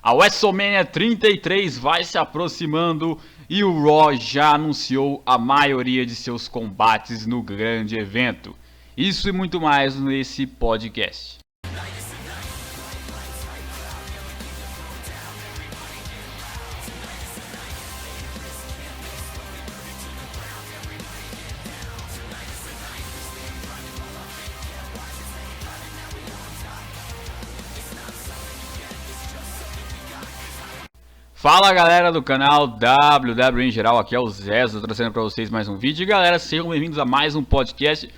A WrestleMania 33 vai se aproximando e o Raw já anunciou a maioria de seus combates no grande evento. Isso e muito mais nesse podcast. Fala galera do canal WWE em geral, aqui é o Zé, trazendo para vocês mais um vídeo. E galera, sejam bem-vindos a mais um podcast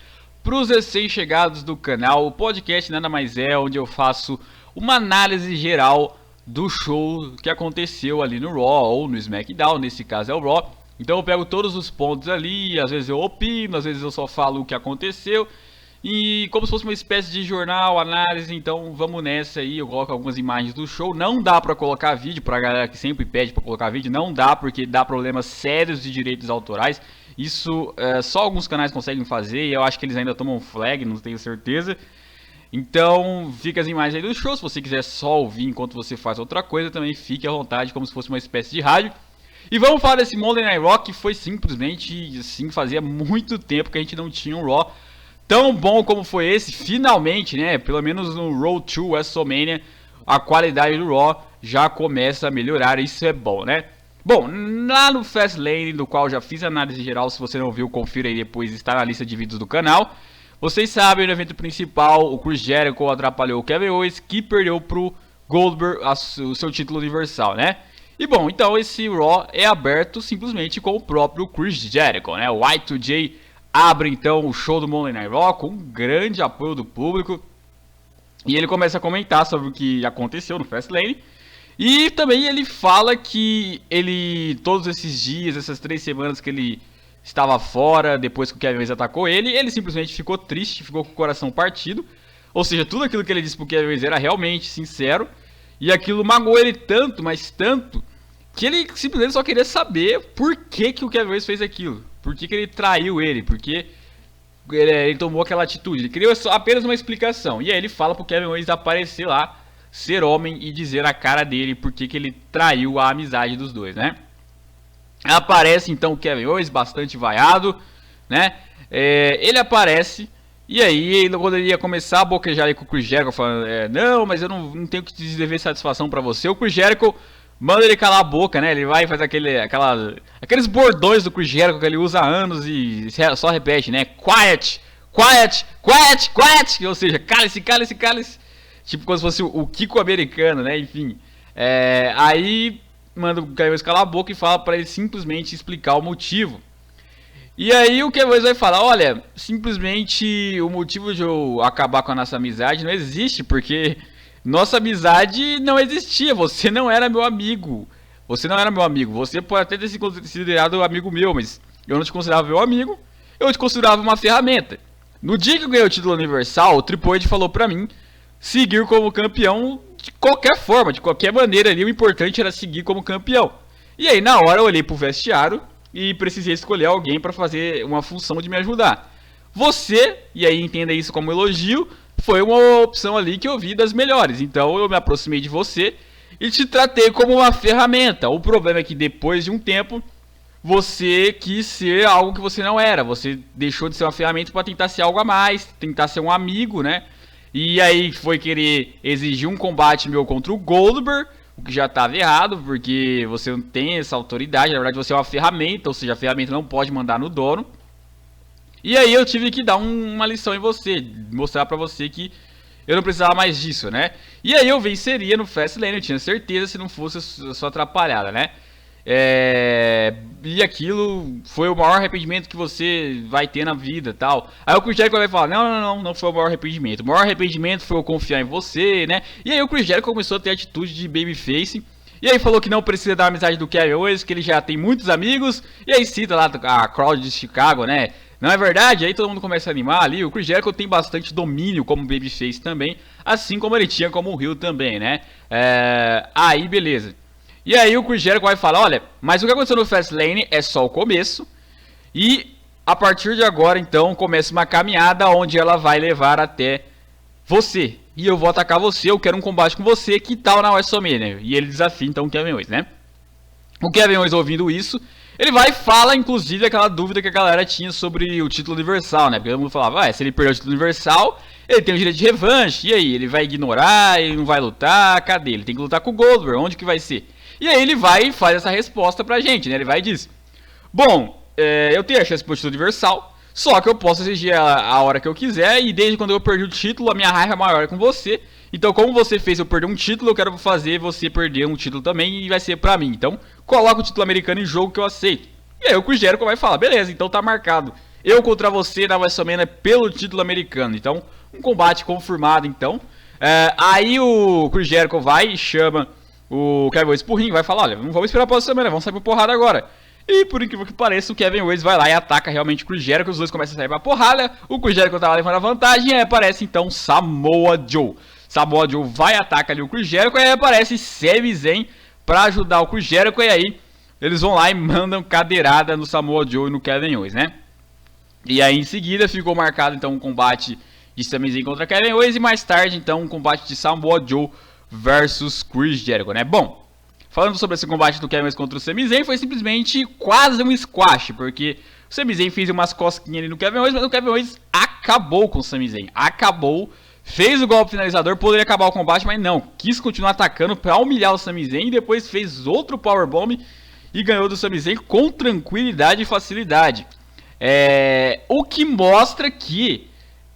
para os recém-chegados do canal. O podcast nada mais é onde eu faço uma análise geral do show que aconteceu ali no Raw ou no SmackDown, nesse caso é o Raw. Então eu pego todos os pontos ali, às vezes eu opino, às vezes eu só falo o que aconteceu. E como se fosse uma espécie de jornal, análise, então vamos nessa aí, eu coloco algumas imagens do show. Não dá pra colocar vídeo, pra galera que sempre pede pra colocar vídeo, não dá porque dá problemas sérios de direitos autorais. Isso só alguns canais conseguem fazer e eu acho que eles ainda tomam flag, não tenho certeza. Então fica as imagens aí do show, se você quiser só ouvir enquanto você faz outra coisa, também fique à vontade, como se fosse uma espécie de rádio. E vamos falar desse Monday Night Raw, que foi simplesmente assim, fazia muito tempo que a gente não tinha um Raw tão bom como foi esse, finalmente, né? Pelo menos no Road to WrestleMania, a qualidade do Raw já começa a melhorar, isso é bom, né? Bom, lá no Fastlane, do qual já fiz análise geral, se você não viu, confira aí depois, está na lista de vídeos do canal. Vocês sabem, no evento principal, o Chris Jericho atrapalhou o Kevin Owens, que perdeu pro Goldberg o seu título universal, né? E bom, então esse Raw é aberto simplesmente com o próprio Chris Jericho, né? O Y2J abre então o show do Monday Night Raw com um grande apoio do público. E ele começa a comentar sobre o que aconteceu no Fastlane. E também ele fala que todos esses dias, essas 3 semanas que ele estava fora, depois que o Kevin Owens atacou ele simplesmente ficou triste, ficou com o coração partido. Ou seja, tudo aquilo que ele disse pro Kevin Owens era realmente sincero. E aquilo magoou ele tanto, mas tanto, que ele simplesmente só queria saber por que o Kevin Owens fez aquilo. Por que ele traiu ele? Por que ele tomou aquela atitude? Ele queria apenas uma explicação. E aí ele fala pro Kevin Owens aparecer lá, ser homem e dizer a cara dele por que ele traiu a amizade dos dois, né? Aparece então o Kevin Owens, bastante vaiado, né? Ele aparece e aí quando ele ia começar a boquejar com o Chris Jericho, falando, não, mas eu não tenho que te dever satisfação pra você. O Chris Jericho manda ele calar a boca, né? Ele vai e faz aqueles bordões do Chris Jericho que ele usa há anos e só repete, né? Quiet, quiet, quiet, quiet. Ou seja, cale-se, cale-se, cale-se. Tipo como se fosse o Kiko americano, né? Enfim. Aí manda o Kevin Owens calar a boca e fala pra ele simplesmente explicar o motivo. E aí o Kevin Owens vai falar, olha, simplesmente o motivo de eu acabar com a nossa amizade não existe, porque nossa amizade não existia, você não era meu amigo. Você não era meu amigo, você pode até ter se considerado amigo meu, mas eu não te considerava meu amigo, eu te considerava uma ferramenta. No dia que eu ganhei o título universal, o Triple H falou pra mim seguir como campeão de qualquer forma, de qualquer maneira ali, o importante era seguir como campeão. E aí na hora eu olhei pro vestiário e precisei escolher alguém pra fazer uma função de me ajudar. Você, e aí entenda isso como elogio, foi uma opção ali que eu vi das melhores. Então eu me aproximei de você e te tratei como uma ferramenta. O problema é que depois de um tempo você quis ser algo que você não era. Você deixou de ser uma ferramenta para tentar ser algo a mais, tentar ser um amigo, né? E aí foi querer exigir um combate meu contra o Goldberg, o que já estava errado, porque você não tem essa autoridade. Na verdade você é uma ferramenta, ou seja, a ferramenta não pode mandar no dono. E aí eu tive que dar uma lição em você, mostrar pra você que eu não precisava mais disso, né? E aí eu venceria no Fastlane, eu tinha certeza, se não fosse a sua atrapalhada, né? E aquilo foi o maior arrependimento que você vai ter na vida e tal. Aí o Chris Jericho vai falar, não foi o maior arrependimento. O maior arrependimento foi eu confiar em você, né? E aí o Chris Jericho começou a ter atitude de babyface. E aí falou que não precisa da amizade do Kevin Owens, que ele já tem muitos amigos. E aí cita lá a crowd de Chicago, né? Não é verdade? Aí todo mundo começa a animar ali. O Chris Jericho tem bastante domínio como babyface também, assim como ele tinha como heel também, né? Aí beleza. E aí o Chris Jericho vai falar, olha, mas o que aconteceu no Fastlane é só o começo. E a partir de agora, então, começa uma caminhada onde ela vai levar até você. e eu vou atacar você, eu quero um combate com você, que tal na WrestleMania? E ele desafia então o Kevin Owens, né? O Kevin Owens, ouvindo isso, ele vai e fala, inclusive, aquela dúvida que a galera tinha sobre o título universal, né? Porque todo mundo falava, se ele perder o título universal, ele tem o direito de revanche, e aí? Ele vai ignorar, ele não vai lutar, cadê? Ele tem que lutar com o Goldberg, onde que vai ser? E aí ele vai e faz essa resposta pra gente, né? Ele vai e diz, bom, eu tenho a chance pro título universal, só que eu posso exigir a hora que eu quiser, e desde quando eu perdi o título, a minha raiva maior é com você. Então, como você fez eu perder um título, eu quero fazer você perder um título também, e vai ser pra mim. Então, coloca o título americano em jogo que eu aceito. E aí o Chris Jericho vai falar, beleza, então tá marcado. Eu contra você na WrestleMania pelo título americano. Então, um combate confirmado, então. Aí o Chris Jericho vai e chama o Kevin Owens pro ringue, vai falar, olha, não vamos esperar pra WrestleMania, vamos sair pra porrada agora. E por incrível que pareça, o Kevin Owens vai lá e ataca realmente o Chris Jericho, os dois começam a sair pra porrada, o Chris Jericho tá lá levando a vantagem, e aí aparece então Samoa Joe. Samoa Joe vai e ataca ali o Chris Jericho, e aí aparece Sami Zayn pra ajudar o Chris Jericho, e aí eles vão lá e mandam cadeirada no Samoa Joe e no Kevin Owens, né? E aí em seguida ficou marcado então um combate de Sami Zayn contra Kevin Owens, e mais tarde então um combate de Samoa Joe versus Chris Jericho, né? Bom, falando sobre esse combate do Kevin Owens contra o Sami Zayn, foi simplesmente quase um squash, porque o Sami Zayn fez umas cosquinhas ali no Kevin Owens, mas o Kevin Owens acabou com o Sami Zayn, acabou, fez o golpe finalizador, poderia acabar o combate, mas não, quis continuar atacando pra humilhar o Sami Zayn, e depois fez outro powerbomb e ganhou do Sami Zayn com tranquilidade e facilidade. O que mostra que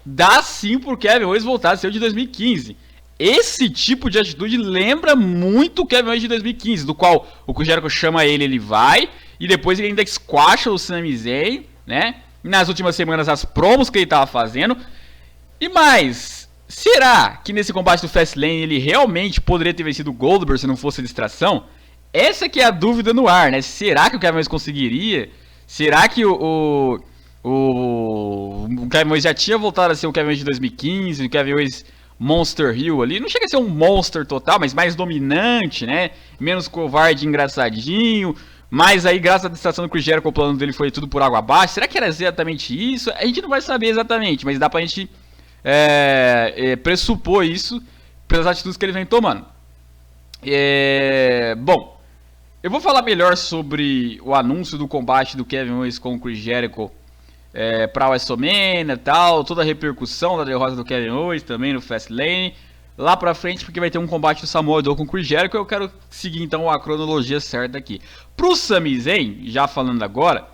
dá sim pro Kevin Owens voltar a ser o de 2015. Esse tipo de atitude lembra muito o Kevin Owens de 2015, do qual o Chris Jericho chama ele vai, e depois ele ainda squasha o Sami Zayn, né? Nas últimas semanas as promos que ele tava fazendo. E mais, será que nesse combate do Fastlane ele realmente poderia ter vencido o Goldberg se não fosse a distração? Essa que é a dúvida no ar, né? Será que o Kevin Owens conseguiria? Será que o Kevin Owens já tinha voltado a ser o Kevin Owens de 2015, o Kevin Owens Monster Hill ali, não chega a ser um monster total, mas mais dominante, né? Menos covarde e engraçadinho. Mas aí, graças à distração do Chris Jericho, o plano dele foi tudo por água abaixo. Será que era exatamente isso? A gente não vai saber exatamente, mas dá pra gente pressupor isso pelas atitudes que ele vem tomando. Bom, eu vou falar melhor sobre o anúncio do combate do Kevin Owens com o Chris Jericho pra WrestleMania e tal, toda a repercussão da derrota do Kevin Owens também no Fastlane, lá pra frente, porque vai ter um combate do Samoa Joe com o Chris Jericho. Eu quero seguir então a cronologia certa aqui. Pro Sami Zayn, já falando agora,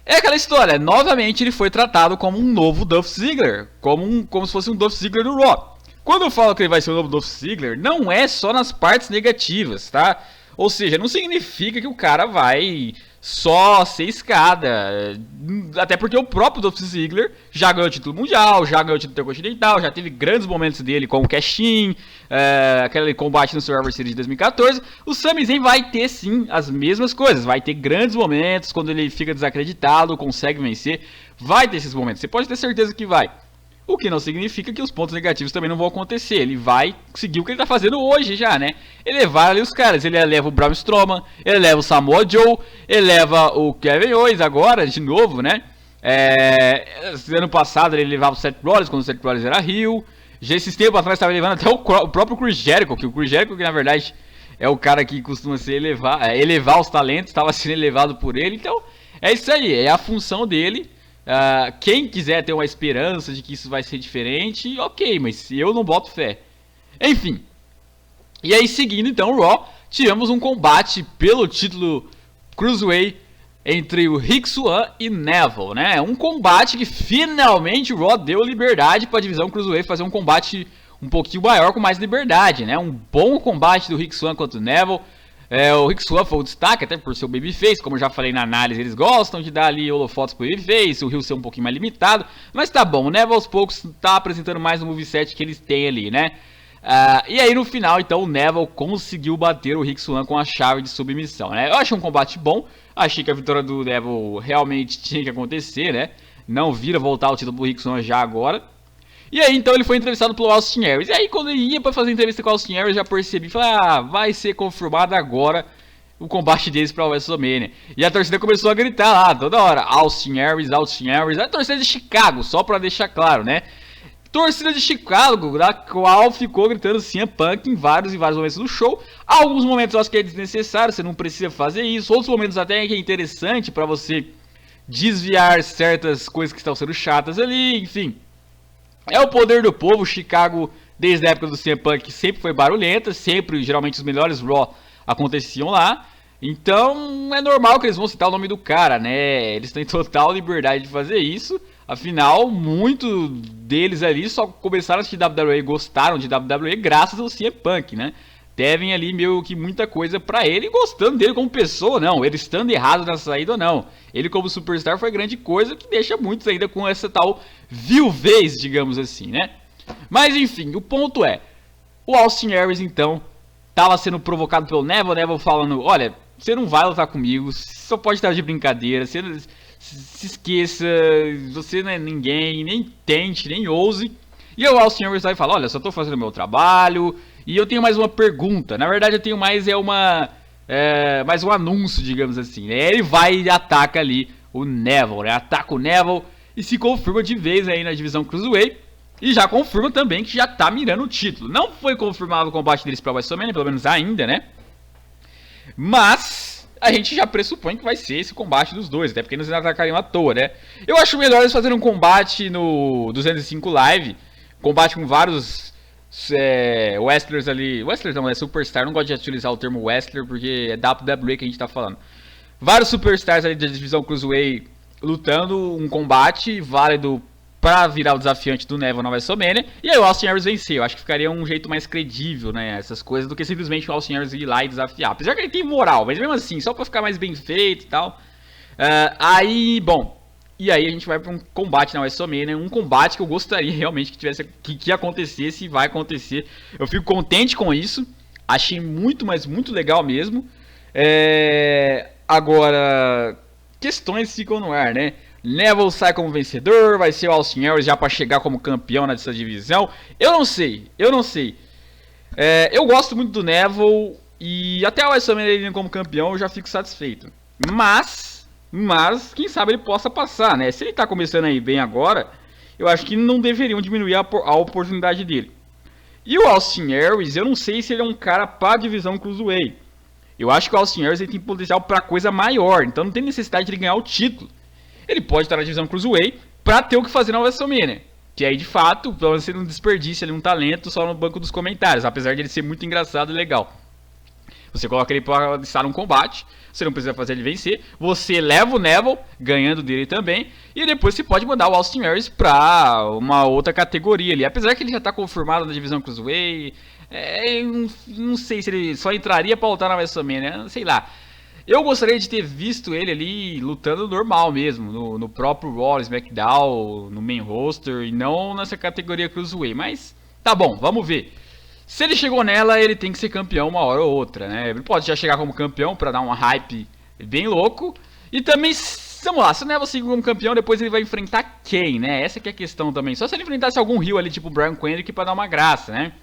é aquela história, novamente ele foi tratado como um novo Dolph Ziggler, como se fosse um Dolph Ziggler do Raw. Quando eu falo que ele vai ser o novo Dolph Ziggler, não é só nas partes negativas, tá? Ou seja, não significa que o cara vai só ser escada. Até porque o próprio Dolph Ziggler já ganhou o título mundial, já ganhou o título intercontinental, já teve grandes momentos dele com o Cash-In, aquele combate no Survivor Series de 2014. O Sami Zayn vai ter sim as mesmas coisas, vai ter grandes momentos quando ele fica desacreditado, consegue vencer, vai ter esses momentos, você pode ter certeza que vai. O que não significa que os pontos negativos também não vão acontecer. Ele vai seguir o que ele tá fazendo hoje já, né? Ele leva ali os caras. Ele leva o Braun Strowman, ele leva o Samoa Joe, ele leva o Kevin Owens agora, de novo, né? Ano passado ele levava o Seth Rollins, quando o Seth Rollins era heel. Já esses tempos atrás estava levando até o próprio Chris Jericho, que o Chris Jericho, que na verdade é o cara que costuma ser elevar os talentos, estava sendo elevado por ele. Então, é isso aí, é a função dele. Quem quiser ter uma esperança de que isso vai ser diferente, ok, mas eu não boto fé. Enfim. E aí, seguindo então o Raw, tivemos um combate pelo título Cruiserweight entre o Rick Swann e Neville, né? Um combate que finalmente o Raw deu liberdade para a divisão Cruiserweight fazer um combate um pouquinho maior, com mais liberdade, né? Um bom combate do Rick Swann contra o Neville. O Rick Swann foi o destaque, até por ser o babyface, como eu já falei na análise, eles gostam de dar ali holofotes pro babyface, o Hill ser um pouquinho mais limitado, mas tá bom, o Neville aos poucos tá apresentando mais o moveset que eles têm ali, né? E aí no final, então, o Neville conseguiu bater o Rick Swann com a chave de submissão, né? Eu achei um combate bom, achei que a vitória do Neville realmente tinha que acontecer, né? Não vira voltar o título pro Rick Swann já agora. E aí, então, ele foi entrevistado pelo Austin Aries. E aí, quando ele ia pra fazer entrevista com o Austin Aries, já percebi, falei, vai ser confirmado agora o combate deles pra WrestleMania. E a torcida começou a gritar lá, toda hora, Austin Aries, Austin Aries. A torcida de Chicago, só pra deixar claro, né? torcida de Chicago, da qual ficou gritando CM Punk em vários e vários momentos do show. Alguns momentos eu acho que é desnecessário, você não precisa fazer isso. Outros momentos até que é interessante para você desviar certas coisas que estão sendo chatas ali, enfim. É o poder do povo. Chicago, desde a época do CM Punk, sempre foi barulhenta, sempre, geralmente os melhores Raw aconteciam lá. Então é normal que eles vão citar o nome do cara, né? Eles têm total liberdade de fazer isso. Afinal, muitos deles ali só começaram a assistir WWE, gostaram de WWE graças ao CM Punk, né? Devem ali meio que muita coisa pra ele, gostando dele como pessoa, não. Ele estando errado na saída ou não. Ele como superstar foi grande coisa, que deixa muitos ainda com essa tal viuvez, digamos assim, né? Mas enfim, o ponto é, o Austin Aries então tava sendo provocado pelo Neville, o Neville falando, olha, você não vai lutar comigo, só pode estar de brincadeira, você se esqueça, você não é ninguém, nem tente, nem ouse. E o Austin Aries vai falar, olha, só tô fazendo o meu trabalho, e eu tenho mais uma pergunta. Na verdade eu tenho mais mais um anúncio, digamos assim, né? Ele vai e ataca ali o Neville, né? Ataca o Neville e se confirma de vez aí na divisão Cruiserweight. E já confirma também que já tá mirando o título. Não foi confirmado o combate deles pra WrestleMania, pelo menos ainda, né? Mas a gente já pressupõe que vai ser esse combate dos dois, até porque eles não atacariam à toa, né? Eu acho melhor eles fazerem um combate no 205 Live, combate com vários wrestlers ali. Wrestlers não, é superstar, não gosto de utilizar o termo wrestler porque é WWE que a gente tá falando. Vários superstars ali da divisão Cruiserweight lutando um combate válido pra virar o desafiante do Neville na WrestleMania. E aí o Austin Aries vencer. Eu acho que ficaria um jeito mais credível, né? Essas coisas, do que simplesmente o Austin Aries ir lá e desafiar. Apesar que ele tem moral, mas mesmo assim, só pra ficar mais bem feito e tal. Aí, bom. E aí a gente vai pra um combate na WrestleMania. Um combate que eu gostaria realmente que tivesse que acontecesse e vai acontecer. Eu fico contente com isso. Achei muito, mas muito legal mesmo. Agora, questões ficam no ar, né? Neville sai como vencedor, vai ser o Austin Aries já para chegar como campeão nessa divisão. Eu não sei. Eu gosto muito do Neville e até o WrestleMania ele como campeão eu já fico satisfeito. Mas, quem sabe ele possa passar, né? Se ele tá começando aí bem agora, eu acho que não deveriam diminuir a oportunidade dele. E o Austin Aries, eu não sei se ele é um cara para a divisão Cruiserweight. Eu acho que o Austin Aries ele tem potencial para coisa maior, então não tem necessidade de ele ganhar o título. Ele pode estar na divisão Cruiserweight para ter o que fazer na WrestleMania. Que aí, de fato, pelo menos ele não desperdiça ali um talento só no banco dos comentários. Apesar de ele ser muito engraçado e legal. Você coloca ele para estar num combate. Você não precisa fazer ele vencer. Você leva o Neville, ganhando dele também. E depois você pode mandar o Austin Aries para uma outra categoria ali. Apesar que ele já está confirmado na divisão Cruiserweight. Não sei se ele só entraria para lutar na WrestleMania. Sei lá. Eu gostaria de ter visto ele ali lutando normal mesmo, no próprio Raw, SmackDown, no main roster, e não nessa categoria Cruiserweight. Mas tá bom, vamos ver. Se ele chegou nela, ele tem que ser campeão uma hora ou outra, né? Ele pode já chegar como campeão pra dar um hype bem louco. E também, vamos lá, se o Neville seguir como campeão, depois ele vai enfrentar quem, né? Essa que é a questão também. Só se ele enfrentasse algum heel ali, tipo o Brian Kendrick, pra dar uma graça, né?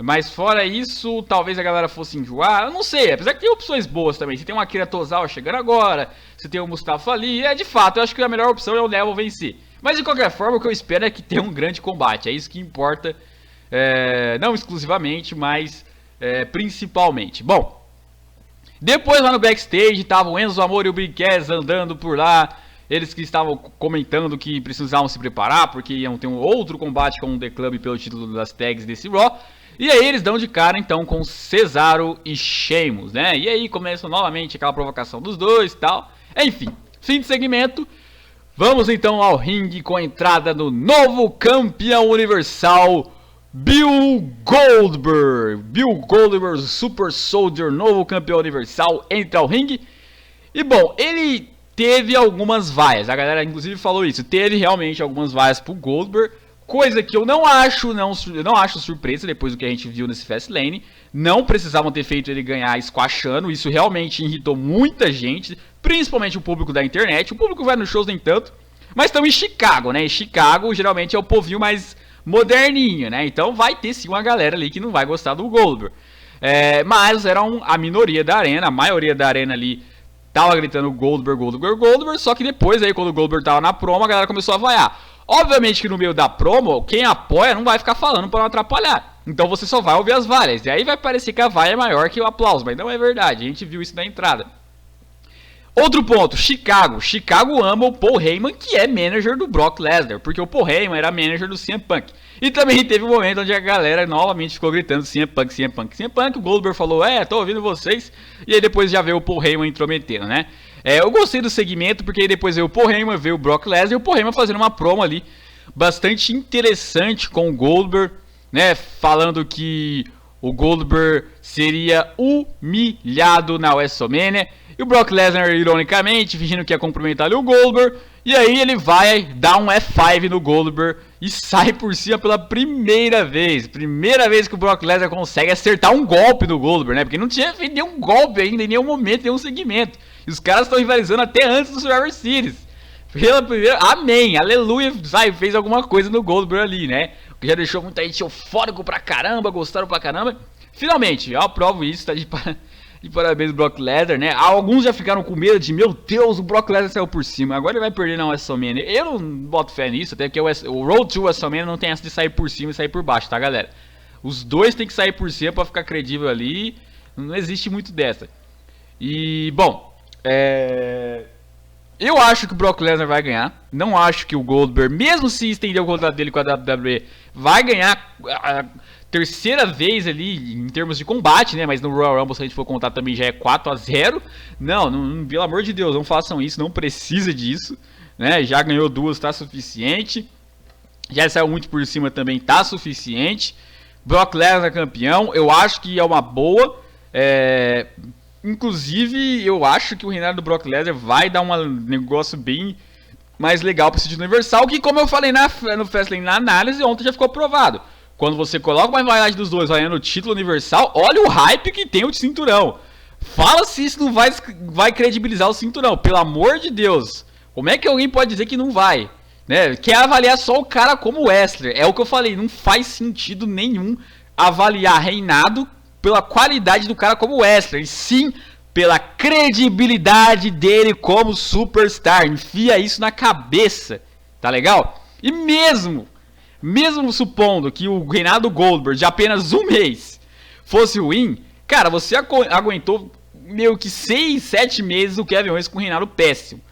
Mas fora isso, talvez a galera fosse enjoar, eu não sei, apesar que tem opções boas também. Você tem uma Akira Tozawa chegando agora, você tem o Mustafa Ali, de fato, eu acho que a melhor opção é o Neville vencer. Mas de qualquer forma, o que eu espero é que tenha um grande combate, é isso que importa, não exclusivamente, mas principalmente. Bom, depois lá no backstage, estavam o Enzo Amore e o Brinquez andando por lá, eles que estavam comentando que precisavam se preparar, porque iam ter um outro combate com o The Club pelo título das tags desse Raw. E aí eles dão de cara então com Cesaro e Sheamus, né? E aí começa novamente aquela provocação dos dois e tal. Enfim, fim de segmento. Vamos então ao ringue com a entrada do novo campeão universal, Bill Goldberg. Bill Goldberg, Super Soldier, novo campeão universal, entra ao ringue. E bom, ele teve algumas vaias, a galera inclusive falou isso. Teve realmente algumas vaias pro Goldberg. Coisa que eu não acho surpresa depois do que a gente viu nesse Fastlane. Não precisavam ter feito ele ganhar squashando. Isso realmente irritou muita gente, principalmente o público da internet. O público vai nos shows nem tanto. Mas estão em Chicago, né? E Chicago geralmente é o povinho mais moderninho, né? Então vai ter sim uma galera ali que não vai gostar do Goldberg. Mas era a minoria da arena. A maioria da arena ali tava gritando Goldberg, Goldberg, Goldberg. Só que depois aí quando o Goldberg tava na promo, a galera começou a vaiar. Obviamente que no meio da promo, quem apoia não vai ficar falando para não atrapalhar. Então você só vai ouvir as vaias. E aí vai parecer que a vaia é maior que o aplauso, mas não é verdade. A gente viu isso na entrada. Outro ponto, Chicago. Chicago ama o Paul Heyman, que é manager do Brock Lesnar, porque o Paul Heyman era manager do CM Punk. E também teve um momento onde a galera novamente ficou gritando CM Punk, CM Punk, CM Punk. O Goldberg falou, tô ouvindo vocês. E aí depois já veio o Paul Heyman intrometendo, né? Eu gostei do segmento, porque aí depois veio o Paul Heyman, veio o Brock Lesnar, e o Paul Heyman fazendo uma promo ali bastante interessante com o Goldberg, né? Falando que o Goldberg seria humilhado na WrestleMania. E o Brock Lesnar, ironicamente, fingindo que ia cumprimentar ali o Goldberg. E aí ele vai dar um F5 no Goldberg e sai por cima pela primeira vez. Primeira vez que o Brock Lesnar consegue acertar um golpe no Goldberg, né? Porque não tinha feito nenhum golpe ainda, em nenhum momento, nenhum segmento. E os caras estão rivalizando até antes do Survivor Series. Pela primeira... Amém, aleluia, fez alguma coisa no Goldberg ali, né? O que já deixou muita gente eufórico pra caramba, gostaram pra caramba. Finalmente, eu aprovo isso, tá de parabéns, Brock Lesnar, né? Alguns já ficaram com medo de, meu Deus, o Brock Lesnar saiu por cima, agora ele vai perder na WrestleMania. Eu não boto fé nisso, até porque o Road to WrestleMania não tem essa de sair por cima e sair por baixo, tá, galera? Os dois tem que sair por cima pra ficar credível ali, não existe muito dessa. E, bom, eu acho que o Brock Lesnar vai ganhar, não acho que o Goldberg, mesmo se estender o contrato dele com a WWE, vai ganhar a terceira vez ali em termos de combate, né? Mas no Royal Rumble, se a gente for contar, também já é 4-0. Não, pelo amor de Deus, não façam isso, não precisa disso, né? Já ganhou 2, tá suficiente. Já saiu muito por cima também, tá suficiente. Brock Lesnar campeão, eu acho que é uma boa. Inclusive, eu acho que o reinado do Brock Lesnar vai dar um negócio bem mais legal para esse título universal, que, como eu falei no Fastlane, na análise, ontem já ficou provado. Quando você coloca uma rivalidade dos dois valendo o título universal, olha o hype que tem o cinturão. Fala se isso não vai credibilizar o cinturão, pelo amor de Deus. Como é que alguém pode dizer que não vai? Né? Quer avaliar só o cara como wrestler. É o que eu falei, não faz sentido nenhum avaliar reinado pela qualidade do cara como wrestler, e sim pela credibilidade dele como superstar. Enfia isso na cabeça, tá legal? E mesmo supondo que o reinado do Goldberg de apenas um mês fosse ruim, cara, você aguentou meio que 6, 7 meses o Kevin Owens com um reinado péssimo.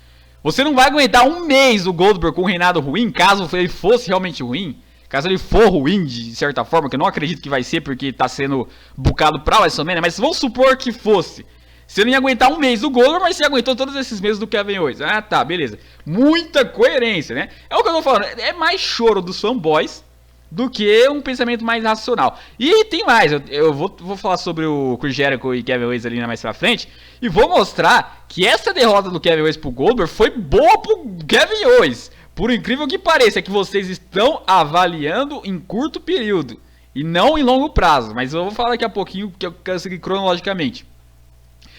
Você não vai aguentar um mês o Goldberg com um reinado ruim, caso ele fosse realmente ruim. Caso ele for ruim, de certa forma, que eu não acredito que vai ser, porque tá sendo bucado pra WrestleMania, mas vamos supor que fosse. Você não ia aguentar um mês do Goldberg, mas você aguentou todos esses meses do Kevin Owens. Ah, tá, beleza. Muita coerência, né? É o que eu tô falando, é mais choro dos fanboys do que um pensamento mais racional. E tem mais, eu vou falar sobre o Chris Jericho e Kevin Owens ali mais pra frente, e vou mostrar que essa derrota do Kevin Owens pro Goldberg foi boa pro Kevin Owens. Por incrível que pareça, é que vocês estão avaliando em curto período e não em longo prazo. Mas eu vou falar daqui a pouquinho, que eu quero seguir cronologicamente.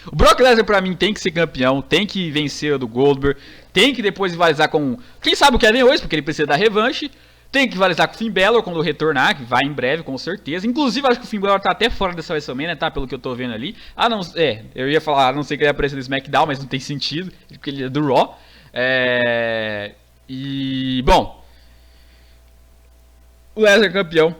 O Brock Lesnar pra mim tem que ser campeão, tem que vencer do Goldberg, tem que depois rivalizar com, quem sabe, o Kevin Owens, porque ele precisa da revanche. Tem que rivalizar com o Finn Balor quando retornar, que vai em breve, com certeza. Inclusive, acho que o Finn Balor tá até fora dessa WrestleMania, tá? Pelo que eu tô vendo ali. Eu ia falar, a não ser que ele ia aparecer no SmackDown, mas não tem sentido, porque ele é do Raw. E, bom, o Lesnar campeão,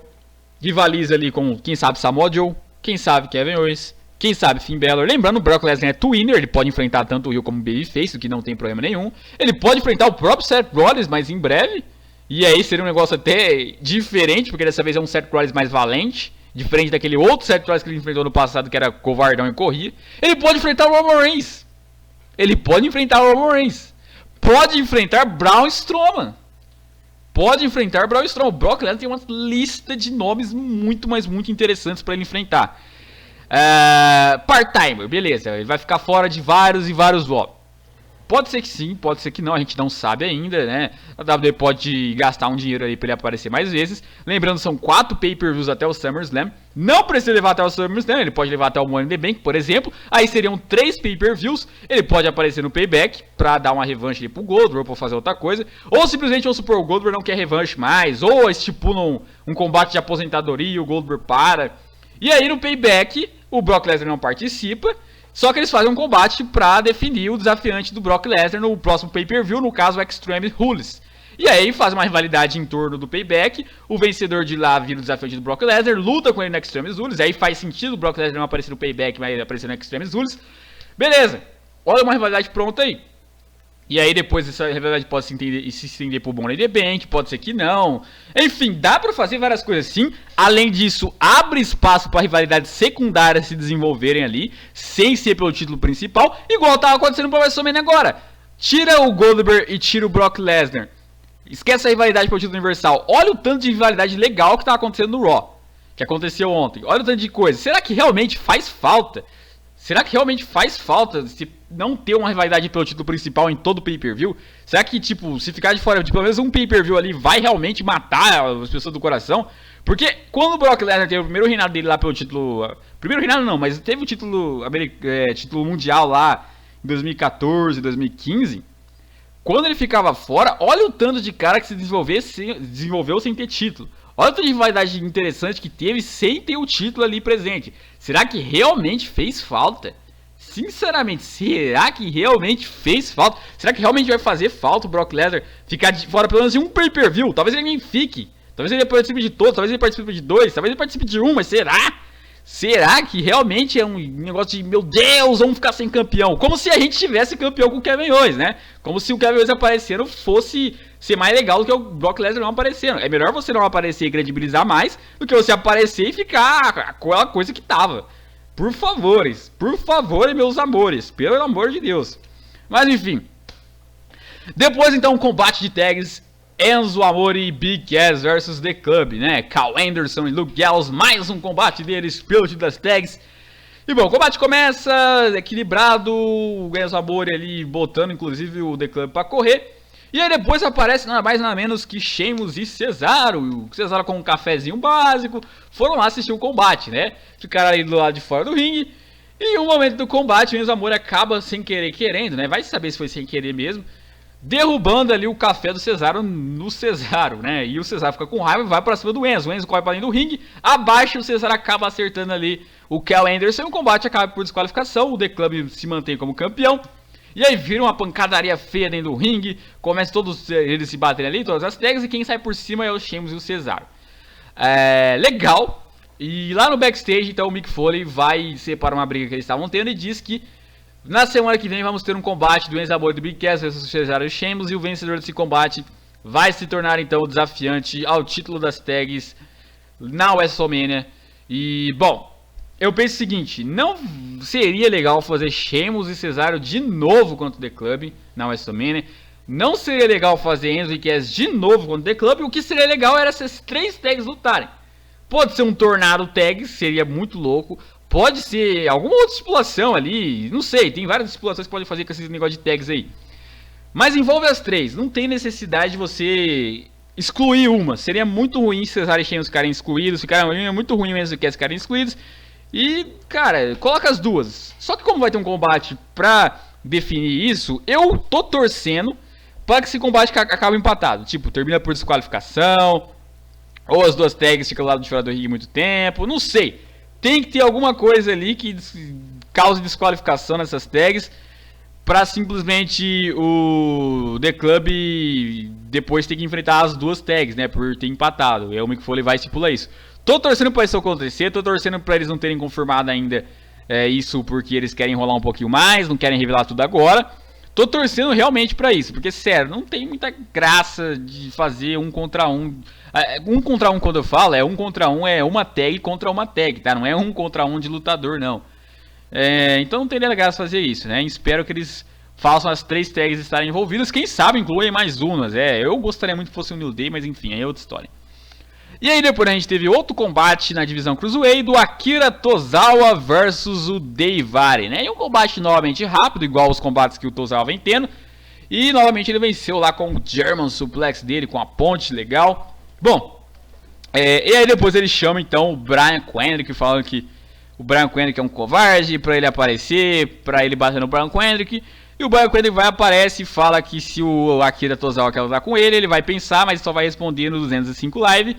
rivaliza ali com, quem sabe, Samoa Joe, quem sabe Kevin Owens, quem sabe Finn Balor. Lembrando, o Brock Lesnar é twinner, ele pode enfrentar tanto o Heel como o Babyface, o que não tem problema nenhum. Ele pode enfrentar o próprio Seth Rollins, mas em breve, e aí seria um negócio até diferente, porque dessa vez é um Seth Rollins mais valente, diferente daquele outro Seth Rollins que ele enfrentou no passado, que era covardão e corria. Ele pode enfrentar o Roman Reigns, pode enfrentar Braun Strowman. O Brock Lesnar tem uma lista de nomes muito, mas muito interessantes para ele enfrentar. Part-timer, beleza. Ele vai ficar fora de vários e vários votos. Pode ser que sim, pode ser que não, a gente não sabe ainda, né? A WWE pode gastar um dinheiro aí pra ele aparecer mais vezes. Lembrando, são 4 pay-per-views até o SummerSlam. Não precisa levar até o SummerSlam, ele pode levar até o Money in the Bank, por exemplo. Aí seriam 3 pay-per-views. Ele pode aparecer no Payback pra dar uma revanche ali pro Goldberg ou pra fazer outra coisa. Ou simplesmente, vamos supor, o Goldberg não quer revanche mais. Ou estipulam um combate de aposentadoria e o Goldberg para. E aí no Payback, o Brock Lesnar não participa. Só que eles fazem um combate pra definir o desafiante do Brock Lesnar no próximo pay-per-view, no caso o Extreme Rules. E aí faz uma rivalidade em torno do Payback. O vencedor de lá vira o desafiante do Brock Lesnar, luta com ele no Extreme Rules. Aí faz sentido o Brock Lesnar não aparecer no Payback, mas aparecer no Extreme Rules. Beleza, olha uma rivalidade pronta aí. E aí depois essa rivalidade pode se estender pro Money in the Bank, pode ser que não. Enfim, dá pra fazer várias coisas assim. Além disso, abre espaço pra rivalidades secundárias se desenvolverem ali, sem ser pelo título principal, igual tava acontecendo pro WrestleMania agora. Tira o Goldberg e tira o Brock Lesnar. Esquece a rivalidade pelo título universal. Olha o tanto de rivalidade legal que tava acontecendo no Raw, que aconteceu ontem. Olha o tanto de coisa. Será que realmente faz falta? Será que realmente faz falta se não ter uma rivalidade pelo título principal em todo o pay-per-view? Será que, tipo, se ficar de fora de pelo menos um pay-per-view ali, vai realmente matar as pessoas do coração? Porque quando o Brock Lesnar teve o primeiro reinado dele lá pelo título... Primeiro reinado não, mas teve o título, título mundial lá em 2014, 2015. Quando ele ficava fora, olha o tanto de cara que se desenvolveu sem ter título. Olha a rivalidade interessante que teve sem ter o título ali presente. Será que realmente fez falta? Sinceramente, será que realmente fez falta? Será que realmente vai fazer falta o Brock Lesnar ficar de fora pelo menos em um pay-per-view? Talvez ele nem fique. Talvez ele participe de todos, talvez ele participe de 2, talvez ele participe de 1, mas será? Será que realmente é um negócio de, meu Deus, vamos ficar sem campeão? Como se a gente tivesse campeão com o Kevin Owens, né? Como se o Kevin Owens aparecendo fosse ser mais legal do que o Brock Lesnar não aparecendo. É melhor você não aparecer e credibilizar mais do que você aparecer e ficar aquela coisa que tava. Por favor, meus amores, pelo amor de Deus. Mas enfim. Depois então o combate de tags, Enzo Amore e Big Cass versus The Club, né? Carl Anderson e Luke Gallows, mais um combate deles pelo título das tags. E bom, o combate começa equilibrado, o Enzo Amore ali botando inclusive o The Club pra correr. E aí depois aparece nada mais nada menos que Sheamus e Cesaro. O Cesaro com um cafezinho básico foram lá assistir o combate, né? Ficaram ali do lado de fora do ringue. E em um momento do combate o Enzo Amore acaba sem querer querendo, né? Vai saber se foi sem querer mesmo, derrubando ali o café do Cesaro no Cesaro, né? E o Cesaro fica com raiva e vai pra cima do Enzo. O Enzo corre pra dentro do ringue, abaixa, o Cesaro acaba acertando ali o Carl Anderson. E o combate acaba por desqualificação, o The Club se mantém como campeão. E aí vira uma pancadaria feia dentro do ringue, começa todos eles se baterem ali, todas as tags, e quem sai por cima é o Sheamus e o Cesaro. Legal. E lá no backstage, então, o Mick Foley vai separar uma briga que eles estavam tendo e diz que na semana que vem vamos ter um combate do Enzo Amore e do Big Cass versus o Cesaro e o Sheamus, e o vencedor desse combate vai se tornar então o desafiante ao título das tags na WrestleMania. E, bom, eu penso o seguinte, não seria legal fazer Sheamus e Cesaro de novo contra o The Club na WrestleMania. Não seria legal fazer Enzo e Cass de novo contra o The Club. O que seria legal era essas três tags lutarem. Pode ser um tornado tag, seria muito louco. Pode ser alguma outra estipulação ali, não sei, tem várias estipulações que podem fazer com esse negócio de tags aí. Mas envolve as três, não tem necessidade de você excluir uma. Seria muito ruim se Cesaro e Sheamus ficarem excluídos, ficaria muito ruim o Enzo e Cass ficarem excluídos. E, cara, coloca as duas. Só que como vai ter um combate pra definir isso, eu tô torcendo pra que esse combate acabe empatado. Tipo, termina por desqualificação, ou as duas tags ficam lá de fora do ringue muito tempo, não sei. Tem que ter alguma coisa ali que cause desqualificação nessas tags pra simplesmente o The Club depois ter que enfrentar as duas tags, né, por ter empatado. E aí o Mick Foley vai estipular isso. Tô torcendo pra isso acontecer, tô torcendo pra eles não terem confirmado ainda isso porque eles querem enrolar um pouquinho mais, não querem revelar tudo agora. Tô torcendo realmente pra isso, porque sério, não tem muita graça de fazer um contra um. Um contra um, quando eu falo, um contra um é uma tag contra uma tag, tá? Não é um contra um de lutador, não. Então não teria graça fazer isso, né? Espero que eles façam as três tags estarem envolvidas. Quem sabe incluem mais umas. Eu gostaria muito que fosse um New Day, mas enfim, aí é outra história. E aí depois a gente teve outro combate na divisão Cruiserweight do Akira Tozawa versus o Daivari, né? E um combate novamente rápido, igual os combates que o Tozawa vem tendo. E novamente ele venceu lá com o German Suplex dele, com a ponte legal. Bom, e aí depois ele chama então o Brian Kendrick, falando que o Brian Kendrick é um covarde, pra ele aparecer, pra ele bater no Brian Kendrick. E o Brian Kendrick vai, aparece e fala que se o Akira Tozawa quer lutar com ele vai pensar, mas só vai responder no 205 Live.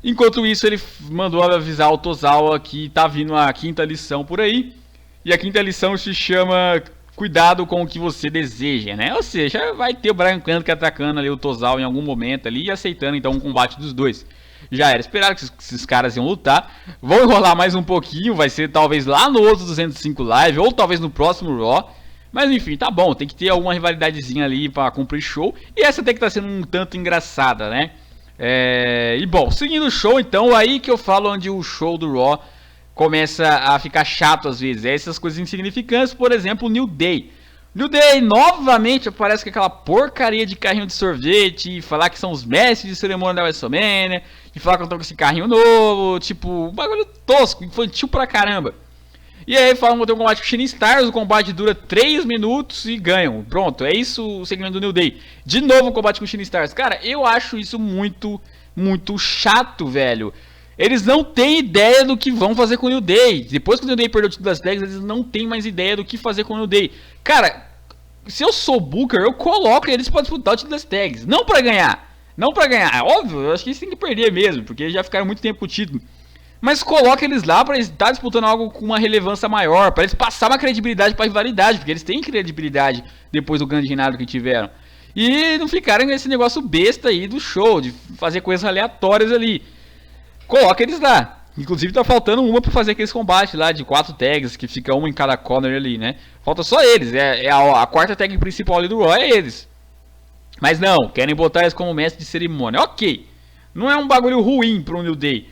Enquanto isso, ele mandou avisar o Tozawa que tá vindo a quinta lição por aí. E a quinta lição se chama cuidado com o que você deseja, né? Ou seja, vai ter o Bryan Cranston atacando ali o Tozawa em algum momento ali e aceitando então um combate dos dois. Já era esperado que esses caras iam lutar. Vão enrolar mais um pouquinho, vai ser talvez lá no outro 205 Live ou talvez no próximo Raw. Mas enfim, tá bom, tem que ter alguma rivalidadezinha ali pra cumprir show. E essa tem que estar sendo um tanto engraçada, né? E bom, seguindo o show então, aí que eu falo onde o show do Raw começa a ficar chato às vezes. Essas coisas insignificantes, por exemplo, o New Day. New Day novamente aparece com aquela porcaria de carrinho de sorvete, falar que são os mestres de cerimônia da WrestleMania, e falar que eu tô com esse carrinho novo, tipo, um bagulho tosco, infantil pra caramba. E aí falam que tem um combate com o Shining Stars, o combate dura 3 minutos e ganham. Pronto, é isso o segmento do New Day. De novo o combate com o Shining Stars. Cara, eu acho isso muito chato, velho. Eles não têm ideia do que vão fazer com o New Day. Depois que o New Day perdeu o título das tags, eles não têm mais ideia do que fazer com o New Day. Cara, se eu sou Booker, eu coloco eles pra disputar o título das tags. Não pra ganhar. Não pra ganhar. É óbvio, eu acho que eles têm que perder mesmo, porque eles já ficaram muito tempo com o título. Mas coloca eles lá pra eles estar disputando algo com uma relevância maior, pra eles passar uma credibilidade pra rivalidade, porque eles têm credibilidade depois do grande reinado que tiveram. E não ficarem nesse negócio besta aí do show, de fazer coisas aleatórias ali. Coloca eles lá. Inclusive tá faltando uma pra fazer aqueles combates lá de 4 tags, que fica uma em cada corner ali, né? Falta só eles, a quarta tag principal ali do Raw é eles. Mas não, querem botar eles como mestre de cerimônia. Ok, não é um bagulho ruim pro New Day.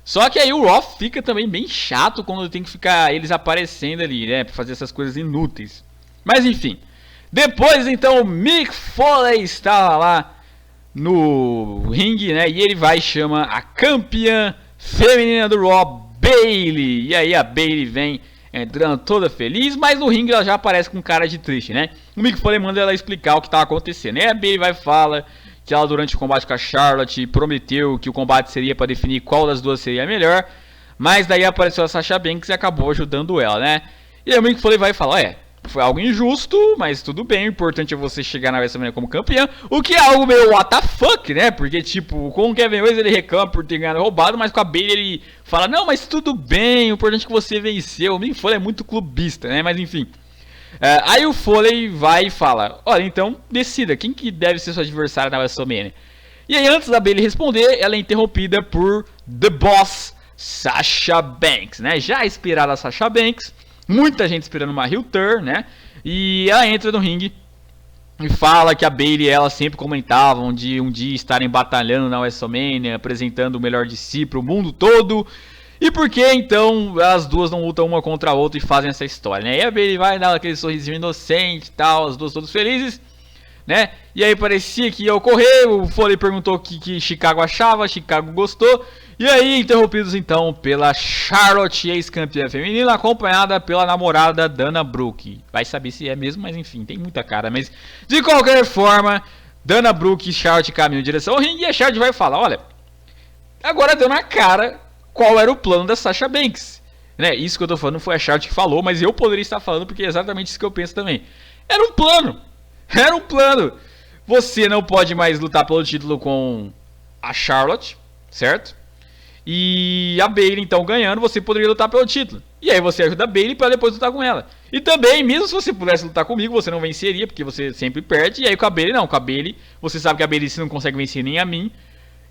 Só que aí o Raw fica também bem chato quando tem que ficar eles aparecendo ali, né? Pra fazer essas coisas inúteis. Mas enfim. Depois então o Mick Foley está lá no ringue, né? E ele vai e chama a campeã feminina do Raw, Bayley. E aí a Bayley vem entrando toda feliz, mas no ringue ela já aparece com cara de triste, né? O Mick Foley manda ela explicar o que tá acontecendo. E a Bayley vai e fala que ela durante o combate com a Charlotte prometeu que o combate seria para definir qual das duas seria a melhor, mas daí apareceu a Sasha Banks e acabou ajudando ela, né? E aí o Mick Foley vai falar, foi algo injusto, mas tudo bem, o importante é você chegar na WrestleMania como campeão, o que é algo meio what the fuck, né? Porque tipo, com o Kevin Owens ele reclama por ter ganhado roubado, mas com a Bayley ele fala, não, mas tudo bem, o importante é que você venceu. O Mick Foley é muito clubista, né? Mas enfim. Aí o Foley vai e fala, olha, então decida, quem que deve ser seu adversário na WrestleMania? E aí antes da Bayley responder, ela é interrompida por The Boss, Sasha Banks, né? Já esperada a Sasha Banks, muita gente esperando uma heel turn, né? E ela entra no ringue e fala que a Bayley e ela sempre comentavam de um dia estarem batalhando na WrestleMania, apresentando o melhor de si pro mundo todo. E por que então as duas não lutam uma contra a outra e fazem essa história, né? E a Bayley vai dar aquele sorrisinho inocente e tal, as duas todas felizes, né? E aí parecia que ia ocorrer, o Foley perguntou o que Chicago achava, Chicago gostou. E aí interrompidos então pela Charlotte, ex-campeã feminina, acompanhada pela namorada Dana Brooke. Vai saber se é mesmo, mas enfim, tem muita cara. Mas de qualquer forma, Dana Brooke e Charlotte caminham em direção ao ringue e a Charlotte vai falar, olha, agora deu na cara qual era o plano da Sasha Banks, né? Isso que eu tô falando não foi a Charlotte que falou, mas eu poderia estar falando porque é exatamente isso que eu penso também. Era um plano. Você não pode mais lutar pelo título com a Charlotte, certo? E a Bayley então ganhando, você poderia lutar pelo título. E aí você ajuda a Bayley para depois lutar com ela. E também, mesmo se você pudesse lutar comigo, você não venceria, porque você sempre perde. E aí com a Bayley não, com a Bayley, você sabe que a Bayley você não consegue vencer nem a mim.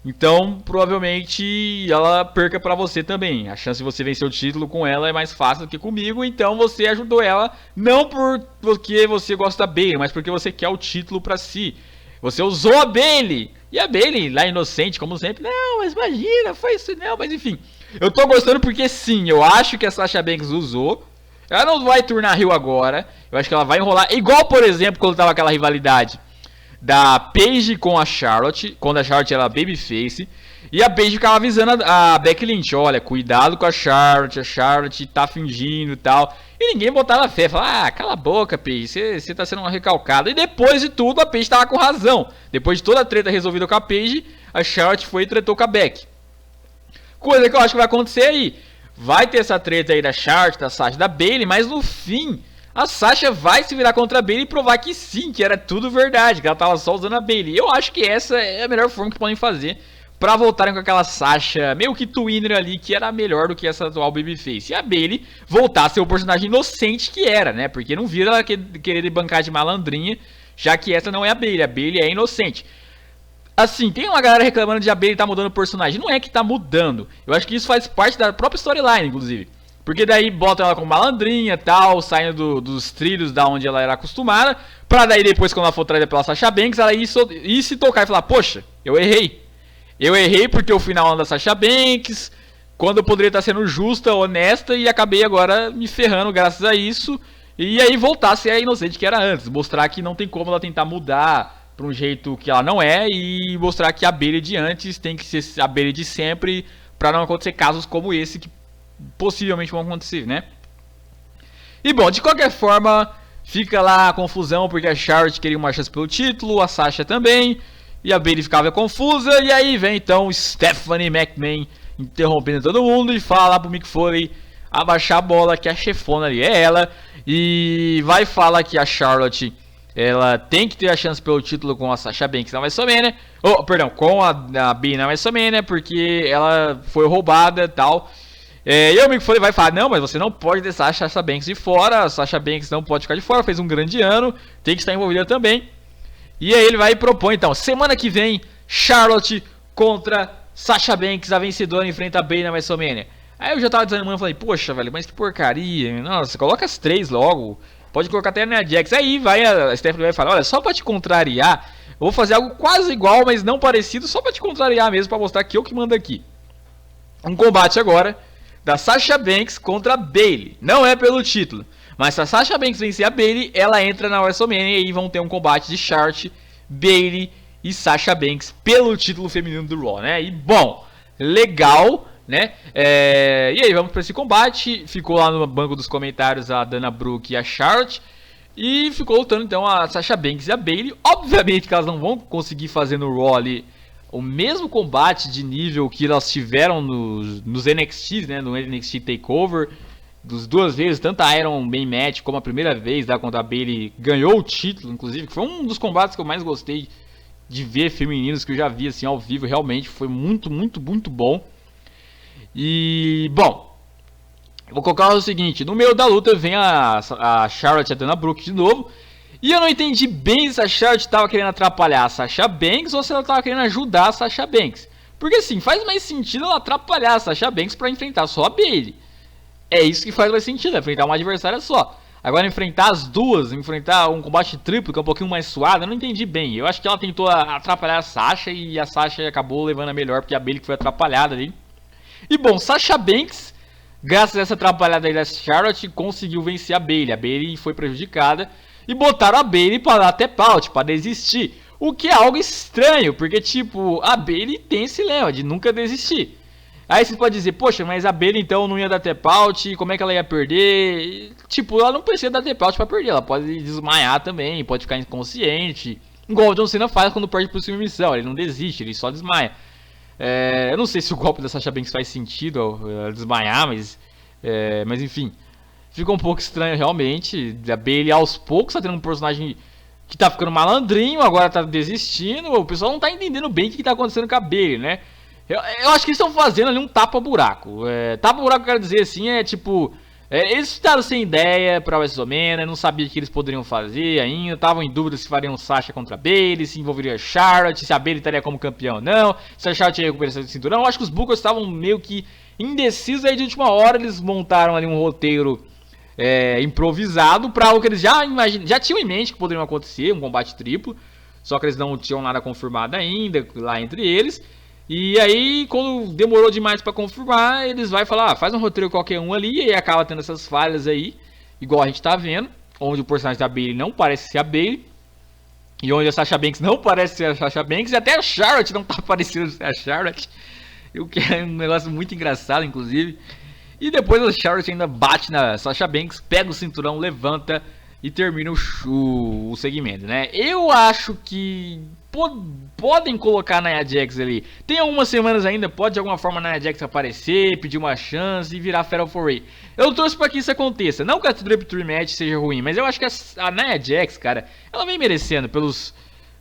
Então, provavelmente, ela perca pra você também. A chance de você vencer o título com ela é mais fácil do que comigo. Então, você ajudou ela, não porque você gosta da Bayley, mas porque você quer o título pra si. Você usou a Bayley. E a Bayley, lá inocente, como sempre, não, mas imagina, foi isso não. Mas enfim, eu tô gostando porque sim, eu acho que a Sasha Banks usou. Ela não vai turnar heel agora. Eu acho que ela vai enrolar. Igual, por exemplo, quando tava aquela rivalidade da Paige com a Charlotte, quando a Charlotte era babyface, e a Paige ficava avisando a Becky Lynch, olha, cuidado com a Charlotte tá fingindo e tal, e ninguém botava fé, falava, cala a boca, Paige, você tá sendo uma recalcada, e depois de tudo, a Paige tava com razão, depois de toda a treta resolvida com a Paige, a Charlotte foi e tretou com a Becky, coisa que eu acho que vai acontecer aí, vai ter essa treta aí da Charlotte, da Sasha, da Bayley, mas no fim a Sasha vai se virar contra a Bayley e provar que sim, que era tudo verdade, que ela tava só usando a Bayley. Eu acho que essa é a melhor forma que podem fazer pra voltarem com aquela Sasha meio que twinner ali, que era melhor do que essa atual Babyface. E a Bayley voltar a ser o personagem inocente que era, né? Porque não vira ela querer bancar de malandrinha, já que essa não é a Bayley é inocente. Assim, tem uma galera reclamando de a Bayley tá mudando o personagem. Não é que tá mudando. Eu acho que isso faz parte da própria storyline, inclusive. Porque daí botam ela como malandrinha e tal, saindo dos trilhos da onde ela era acostumada. Pra daí depois, quando ela for traída pela Sasha Banks, ela ir se tocar e falar, poxa, eu errei. Eu errei porque o final anda da Sasha Banks, quando eu poderia estar sendo justa, honesta, e acabei agora me ferrando graças a isso. E aí voltar a ser a inocente que era antes. Mostrar que não tem como ela tentar mudar pra um jeito que ela não é, e mostrar que a Bayley de antes tem que ser a Bayley de sempre, pra não acontecer casos como esse que possivelmente vão acontecer, né? E bom, de qualquer forma, fica lá a confusão, porque a Charlotte queria uma chance pelo título, a Sasha também, e a Bayley ficava confusa, e aí vem então Stephanie McMahon interrompendo todo mundo e fala pro Mick Foley abaixar a bola, que a chefona ali é ela, e vai falar que a Charlotte ela tem que ter a chance pelo título com a Sasha Banks na WrestleMania. Com a Bayley na WrestleMania, porque ela foi roubada e tal. E o Mick Foley vai falar, não, mas você não pode deixar a Sasha Banks de fora. A Sasha Banks não pode ficar de fora, fez um grande ano, tem que estar envolvida também. E aí ele vai e propõe, então, semana que vem, Charlotte contra Sasha Banks, a vencedora enfrenta a Bayley na WrestleMania. Aí eu já tava desanimando, falei, poxa, velho, mas que porcaria. Nossa, coloca as três logo. Pode colocar até a Nia Jax. Aí vai a Stephanie vai falar, olha, só pra te contrariar, eu vou fazer algo quase igual, mas não parecido, só pra te contrariar mesmo, pra mostrar que eu que mando aqui. Um combate agora da Sasha Banks contra a Bayley. Não é pelo título, mas se a Sasha Banks vencer a Bayley, ela entra na WrestleMania e vão ter um combate de Charlotte, Bayley e Sasha Banks pelo título feminino do Raw, né? E bom, legal, né? E aí vamos para esse combate. Ficou lá no banco dos comentários a Dana Brooke e a Charlotte, e ficou lutando então a Sasha Banks e a Bayley. Obviamente que elas não vão conseguir fazer no Raw ali o mesmo combate de nível que elas tiveram nos NXT, né? No NXT TakeOver, das duas vezes, tanto a Iron Man Match como a primeira vez lá quando a Bayley ganhou o título, inclusive, que foi um dos combates que eu mais gostei de ver femininos que eu já vi assim ao vivo. Realmente foi muito, muito, muito bom. E, bom, eu vou colocar o seguinte, no meio da luta vem a Charlotte e a Dana Brooke de novo, e eu não entendi bem se a Charlotte estava querendo atrapalhar a Sasha Banks ou se ela estava querendo ajudar a Sasha Banks. Porque assim, faz mais sentido ela atrapalhar a Sasha Banks para enfrentar só a Bayley. É isso que faz mais sentido, enfrentar uma adversária só. Agora enfrentar as duas, enfrentar um combate triplo que é um pouquinho mais suado, eu não entendi bem. Eu acho que ela tentou atrapalhar a Sasha e a Sasha acabou levando a melhor, porque a Bayley que foi atrapalhada ali. E bom, Sasha Banks, graças a essa atrapalhada aí da Charlotte, conseguiu vencer a Bayley. A Bayley foi prejudicada e botaram a Bayley para dar até paute, para desistir. O que é algo estranho, porque tipo, a Bayley tem esse lema de nunca desistir. Aí você pode dizer, poxa, mas a Bayley então não ia dar tap out, como é que ela ia perder? E, tipo, ela não precisa dar tap out pra perder, ela pode desmaiar também, pode ficar inconsciente. Igual o John Cena faz quando perde por submissão, ele não desiste, ele só desmaia. Eu não sei se o golpe da Sasha Banks faz sentido desmaiar, mas enfim, fica um pouco estranho realmente. A Bayley aos poucos tá tendo um personagem que tá ficando malandrinho, agora tá desistindo, o pessoal não tá entendendo bem o que tá acontecendo com a Bayley, né? Eu acho que eles estão fazendo ali um tapa-buraco. Tapa-buraco, eu quero dizer assim, tipo... eles estavam sem ideia pra WrestleMania, não sabiam o que eles poderiam fazer ainda, estavam em dúvida se fariam Sasha contra a Bayley, se envolveria Charlotte, se a Bayley estaria como campeão ou não, se a Charlotte ia recuperar esse cinturão. Eu acho que os Bookers estavam meio que indecisos, aí de última hora eles montaram ali um roteiro improvisado pra algo que eles já tinham em mente que poderiam acontecer, um combate triplo, só que eles não tinham nada confirmado ainda lá entre eles. E aí, quando demorou demais pra confirmar, eles vão falar, faz um roteiro qualquer um ali, e aí acaba tendo essas falhas aí, igual a gente tá vendo, onde o personagem da Bayley não parece ser a Bayley, e onde a Sasha Banks não parece ser a Sasha Banks, e até a Charlotte não tá parecendo ser a Charlotte, o que é um negócio muito engraçado, inclusive. E depois a Charlotte ainda bate na Sasha Banks, pega o cinturão, levanta e termina o segmento, né? Eu acho que podem colocar a Nia Jax ali. Tem algumas semanas ainda, pode de alguma forma a Nia Jax aparecer, pedir uma chance e virar Fatal 4-Way. Eu torço pra que isso aconteça. Não que a Triple Threat Match seja ruim, mas eu acho que a Nia Jax, cara, ela vem merecendo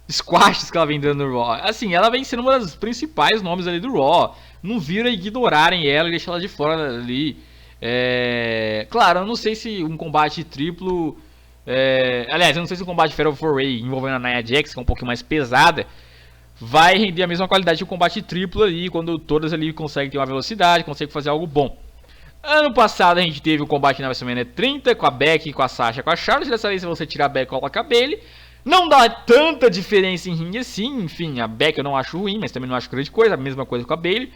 squashes que ela vem dando no Raw. Assim, ela vem sendo uma das principais nomes ali do Raw. Não vira ignorarem ela e deixar ela de fora ali. Claro, eu não sei se um combate triplo... aliás, eu não sei se um combate Fatal 4-Way envolvendo a Nia Jax, que é um pouquinho mais pesada, vai render a mesma qualidade de um combate triplo ali, quando todas ali conseguem ter uma velocidade, conseguem fazer algo bom. Ano passado a gente teve o combate na WrestleMania 30 com a Becky, com a Sasha, com a Charlotte. Dessa vez, se você tirar a Becky, coloca a Bayley. Não dá tanta diferença em ringue assim. Enfim, a Becky eu não acho ruim, mas também não acho grande coisa. A mesma coisa com a Bayley.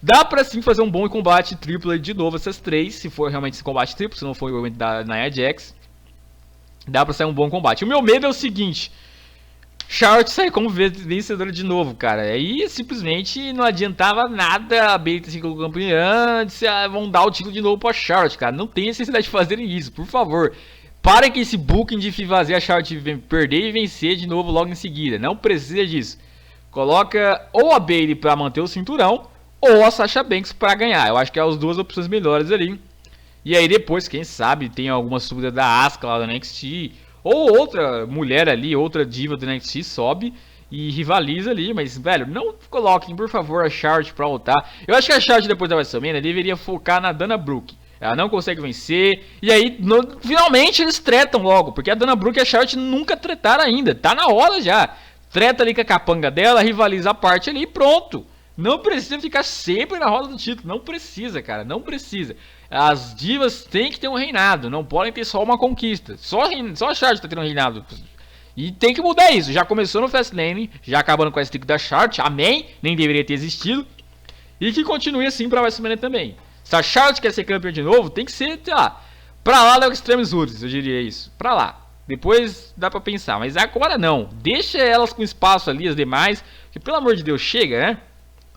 Dá pra sim fazer um bom combate triplo de novo, essas três. Se for realmente esse combate triplo, se não for o evento da Nia Jax, dá pra sair um bom combate. O meu medo é o seguinte: Charlotte sair como vencedora de novo, cara. Aí simplesmente não adiantava nada a Bayley ter sido campeã. Vão dar o título de novo pra Charlotte, cara. Não tem necessidade de fazerem isso, por favor. Parem com esse booking de fazer a Charlotte perder e vencer de novo logo em seguida. Não precisa disso. Coloca ou a Bayley pra manter o cinturão, ou a Sasha Banks pra ganhar. Eu acho que é as duas opções melhores ali. E aí depois, quem sabe, tem alguma subida da Asuka lá do NXT. Ou outra mulher ali, outra diva do NXT sobe e rivaliza ali. Mas, velho, não coloquem, por favor, a Charlotte pra lutar. Eu acho que a Charlotte, depois da WrestleMania, deveria focar na Dana Brooke. Ela não consegue vencer. E aí, finalmente, eles tretam logo. Porque a Dana Brooke e a Charlotte nunca tretaram ainda. Tá na hora já. Treta ali com a capanga dela, rivaliza a parte ali e pronto. Não precisa ficar sempre na roda do título. Não precisa, cara. Não precisa. As divas têm que ter um reinado. Não podem ter só uma conquista. Só a Charlotte tá tendo um reinado. E tem que mudar isso. Já começou no Fastlane. Já acabando com a streak da Charlotte. Amém. Nem deveria ter existido. E que continue assim pra WrestleMania também. Se a Charlotte quer ser campeã de novo, tem que ser, sei lá, pra lá da Extreme Rules, eu diria isso. Pra lá. Depois dá pra pensar. Mas agora não. Deixa elas com espaço ali, as demais. Que pelo amor de Deus, chega, né?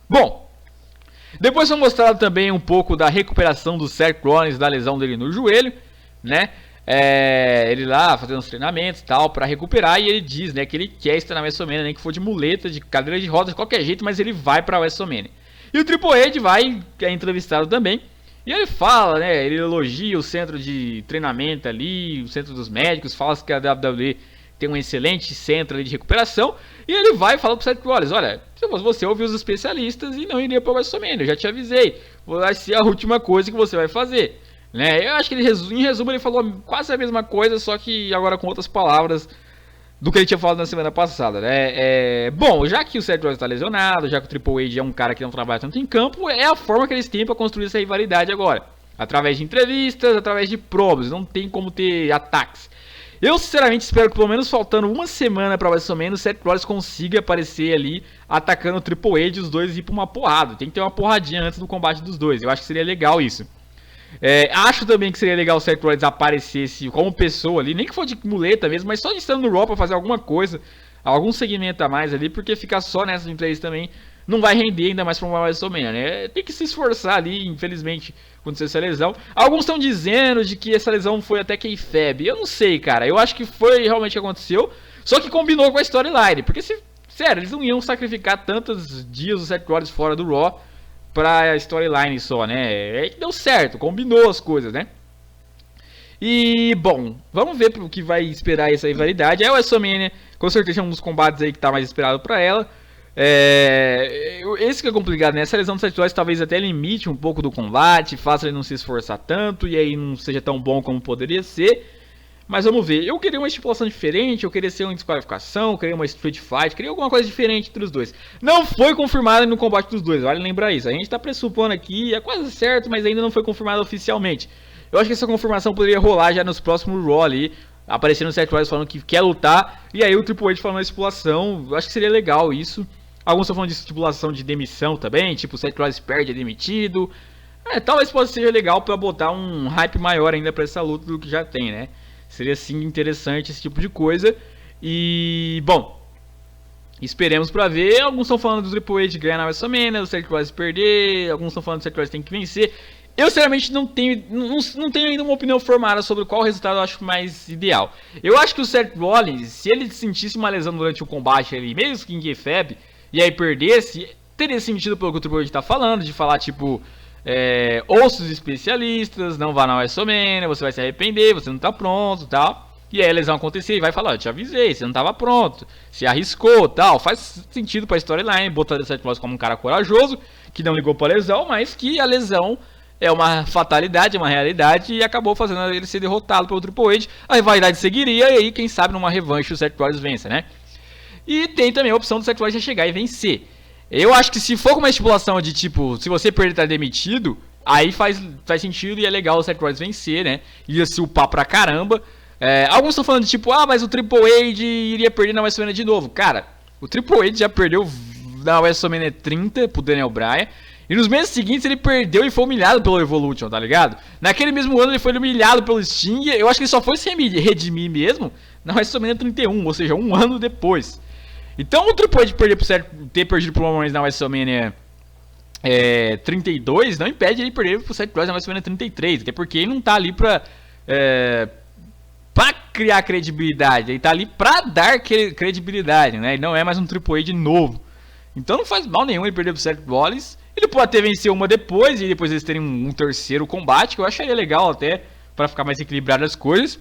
Bom, depois foi mostrado também um pouco da recuperação do Seth Rollins, da lesão dele no joelho, né? Ele lá fazendo os treinamentos e tal, pra recuperar. E ele diz, né, que ele quer estar na WrestleMania, nem que for de muleta, de cadeira de rodas, de qualquer jeito, mas ele vai pra WrestleMania. E o Triple H vai, é entrevistado também. E ele fala, né, ele elogia o centro de treinamento ali, o centro dos médicos, fala que a WWE tem um excelente centro ali de recuperação. E ele vai e fala pro Seth Rollins: olha, se você ouvir os especialistas e não iria pra WrestleMania, eu já te avisei, vai ser a última coisa que você vai fazer, né? Eu acho que ele, em resumo, ele falou quase a mesma coisa, só que agora com outras palavras do que ele tinha falado na semana passada, né? Bom, já que o Seth Rollins está lesionado, já que o Triple H é um cara que não trabalha tanto em campo, é a forma que eles têm para construir essa rivalidade agora. Através de entrevistas, através de promos, não tem como ter ataques. Eu sinceramente espero que pelo menos faltando uma semana para mais ou menos o Seth Rollins consiga aparecer ali atacando o Triple H e os dois ir para uma porrada. Tem que ter uma porradinha antes do combate dos dois, eu acho que seria legal isso. Acho também que seria legal o Seth Rollins aparecesse como pessoa ali, nem que for de muleta mesmo, mas só de estando no Raw pra fazer alguma coisa, algum segmento a mais ali, porque ficar só nessas entrevistas também não vai render ainda mais pra uma WrestleMania, né? Tem que se esforçar ali, infelizmente, aconteceu essa lesão. Alguns estão dizendo de que essa lesão foi até kayfabe. Eu não sei, cara, eu acho que foi realmente o que aconteceu, só que combinou com a storyline, porque sério, eles não iam sacrificar tantos dias o Seth Rollins fora do Raw pra storyline só, né? Deu certo, combinou as coisas, né? E, bom, vamos ver o que vai esperar essa rivalidade. A WrestleMania, com certeza, é um dos combates aí que tá mais esperado pra ela. Esse que é complicado, né? Essa lesão do Seth Rollins talvez até limite um pouco do combate, faça ele não se esforçar tanto, e aí não seja tão bom como poderia ser. Mas vamos ver, eu queria uma estipulação diferente, eu queria ser uma desqualificação, eu queria uma street fight, queria alguma coisa diferente entre os dois. Não foi confirmado no combate dos dois, vale lembrar isso. A gente tá pressupondo aqui, é quase certo, mas ainda não foi confirmado oficialmente. Eu acho que essa confirmação poderia rolar já nos próximos Raw ali, aparecendo o Seth Rollins falando que quer lutar, e aí o Triple H falando a estipulação. Eu acho que seria legal isso. Alguns estão falando de estipulação de demissão também, tipo o Seth Rollins perde, é demitido. Talvez possa ser legal pra botar um hype maior ainda pra essa luta do que já tem, né? Seria sim interessante esse tipo de coisa. E, bom, esperemos pra ver. Alguns estão falando do Triple H ganhar na WrestleMania, do Seth Rollins perder. Alguns estão falando do Seth Rollins tem que vencer. Eu sinceramente não tenho ainda uma opinião formada sobre qual resultado eu acho mais ideal. Eu acho que o Seth Rollins, se ele sentisse uma lesão durante o combate ali, mesmo que em kayfabe, e aí perdesse, teria sentido pelo que o Triple H tá falando, de falar tipo... ouça os especialistas, não vá na WrestleMania, você vai se arrepender, você não tá pronto e tal. E aí a lesão acontecer e vai falar, eu te avisei, você não tava pronto, se arriscou, tal. Faz sentido pra storyline, botar o Seth Rollins como um cara corajoso, que não ligou pra lesão, mas que a lesão é uma fatalidade, é uma realidade, e acabou fazendo ele ser derrotado pelo Triple H. A rivalidade seguiria, e aí quem sabe numa revanche o Seth Rollins vença, né? E tem também a opção do Seth Rollins chegar e vencer. Eu acho que se for com uma estipulação de tipo, se você perder tá demitido, aí faz sentido e é legal o Seth Rollins vencer, né? Ia se upar pra caramba. Alguns estão falando de tipo, mas o Triple H iria perder na WrestleMania de novo. Cara, o Triple H já perdeu na WrestleMania 30 pro Daniel Bryan. E nos meses seguintes ele perdeu e foi humilhado pelo Evolution, tá ligado? Naquele mesmo ano ele foi humilhado pelo Sting. Eu acho que ele só foi se redimir mesmo na WrestleMania 31, ou seja, um ano depois. Então o Triple H ter perdido pro Roman Reigns na WrestleMania 32 não impede ele perder pro Seth Rollins na WrestleMania 33. Até porque ele não tá ali pra criar credibilidade, ele tá ali pra dar credibilidade, né? Ele não é mais um Triple H novo. Então não faz mal nenhum ele perder pro Seth Rollins. Ele pode até vencer uma depois e depois eles terem um terceiro combate, que eu acharia legal até pra ficar mais equilibrado as coisas.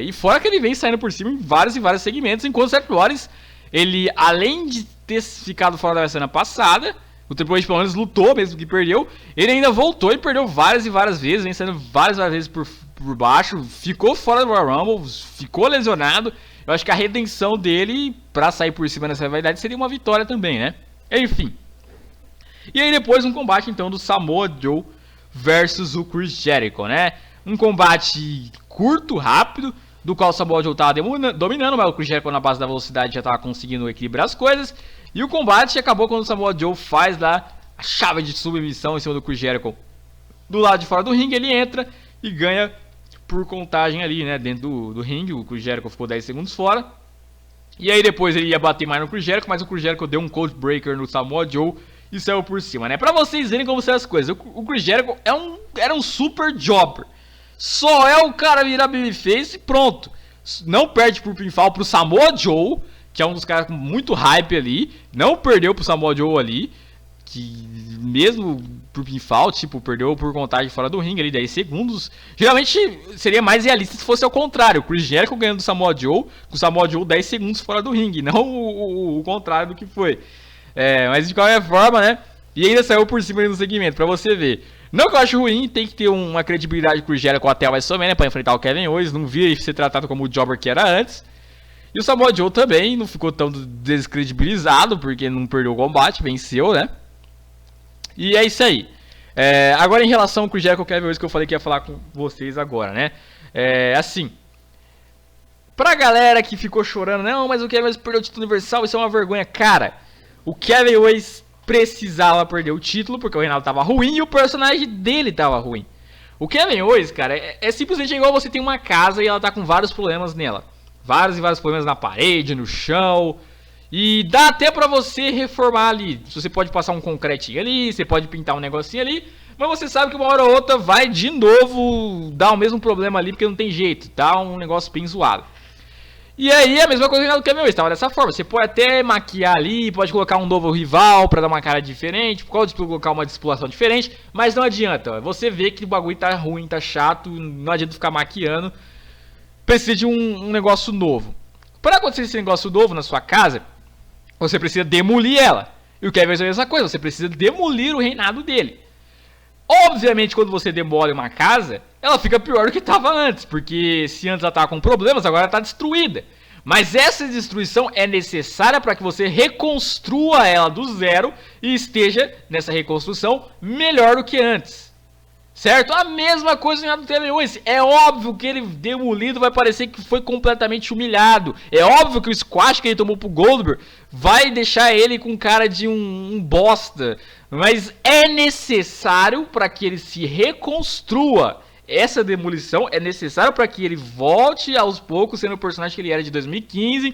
E fora que ele vem saindo por cima em vários e vários segmentos, enquanto o Seth Rollins, ele além de ter ficado fora da semana passada, o Triple H pelo menos lutou mesmo que perdeu, ele ainda voltou e perdeu várias e várias vezes, vem saindo várias vezes por baixo, ficou fora do Royal Rumble, ficou lesionado. Eu acho que a redenção dele pra sair por cima nessa rivalidade seria uma vitória também, né? Enfim. E aí depois um combate então do Samoa Joe versus o Chris Jericho, né? Um combate curto, rápido, do qual o Samoa Joe estava dominando, mas o Chris Jericho na base da velocidade já estava conseguindo equilibrar as coisas. E o combate acabou quando o Samoa Joe faz lá a chave de submissão em cima do Chris Jericho. Do lado de fora do ringue ele entra e ganha por contagem ali, né, dentro do ringue. O Chris Jericho ficou 10 segundos fora. E aí depois ele ia bater mais no Chris Jericho, mas o Chris Jericho deu um Cold Breaker no Samoa Joe e saiu por cima, né? Pra vocês verem como são as coisas, o Chris Jericho era um super jobber. Só é o cara virar babyface e pronto. Não perde por pinfall pro Samoa Joe, que é um dos caras com muito hype ali. Não perdeu pro Samoa Joe ali, que mesmo por pinfall, tipo, perdeu por contagem fora do ringue ali, 10 segundos. Geralmente seria mais realista se fosse ao contrário. O Chris Jericho ganhando do Samoa Joe, com o Samoa Joe 10 segundos fora do ringue. Não o contrário do que foi. Mas de qualquer forma, né? E ainda saiu por cima no segmento, pra você ver. Não que eu acho ruim, tem que ter uma credibilidade com o Jericho até a WrestleMania pra enfrentar o Kevin Owens. Não via ser tratado como o jobber que era antes. E o Samoa Joe também não ficou tão descredibilizado, porque não perdeu o combate, venceu, né? E é isso aí. Agora em relação ao Jericho e o Kevin Owens, que eu falei que ia falar com vocês agora, né? Assim, pra galera que ficou chorando, não, mas o Kevin Owens perdeu o título universal, isso é uma vergonha. Cara, o Kevin Owens precisava perder o título, porque o reinado tava ruim e o personagem dele tava ruim. O Kevin Owens, cara, é simplesmente igual você tem uma casa e ela tá com vários problemas nela. Vários e vários problemas na parede, no chão. E dá até pra você reformar ali. Você pode passar um concretinho ali, você pode pintar um negocinho ali, mas você sabe que uma hora ou outra vai de novo dar o mesmo problema ali, porque não tem jeito, tá um negócio bem zoado. E aí a mesma coisa do Kevin Owens, estava dessa forma. Você pode até maquiar ali, pode colocar um novo rival pra dar uma cara diferente, pode colocar uma dispuação diferente, mas não adianta. Você vê que o bagulho tá ruim, tá chato, não adianta ficar maquiando. Precisa de um negócio novo. Para acontecer esse negócio novo na sua casa, você precisa demolir ela. E o Kevin Owens é a mesma coisa, você precisa demolir o reinado dele. Obviamente, quando você demole uma casa, ela fica pior do que estava antes, porque se antes ela estava com problemas, agora ela está destruída. Mas essa destruição é necessária para que você reconstrua ela do zero e esteja nessa reconstrução melhor do que antes. Certo? A mesma coisa no Kevin Owens. É óbvio que ele demolido vai parecer que foi completamente humilhado. É óbvio que o squash que ele tomou pro Goldberg vai deixar ele com cara de um bosta. Mas é necessário para que ele se reconstrua. Essa demolição é necessária para que ele volte aos poucos sendo o personagem que ele era de 2015.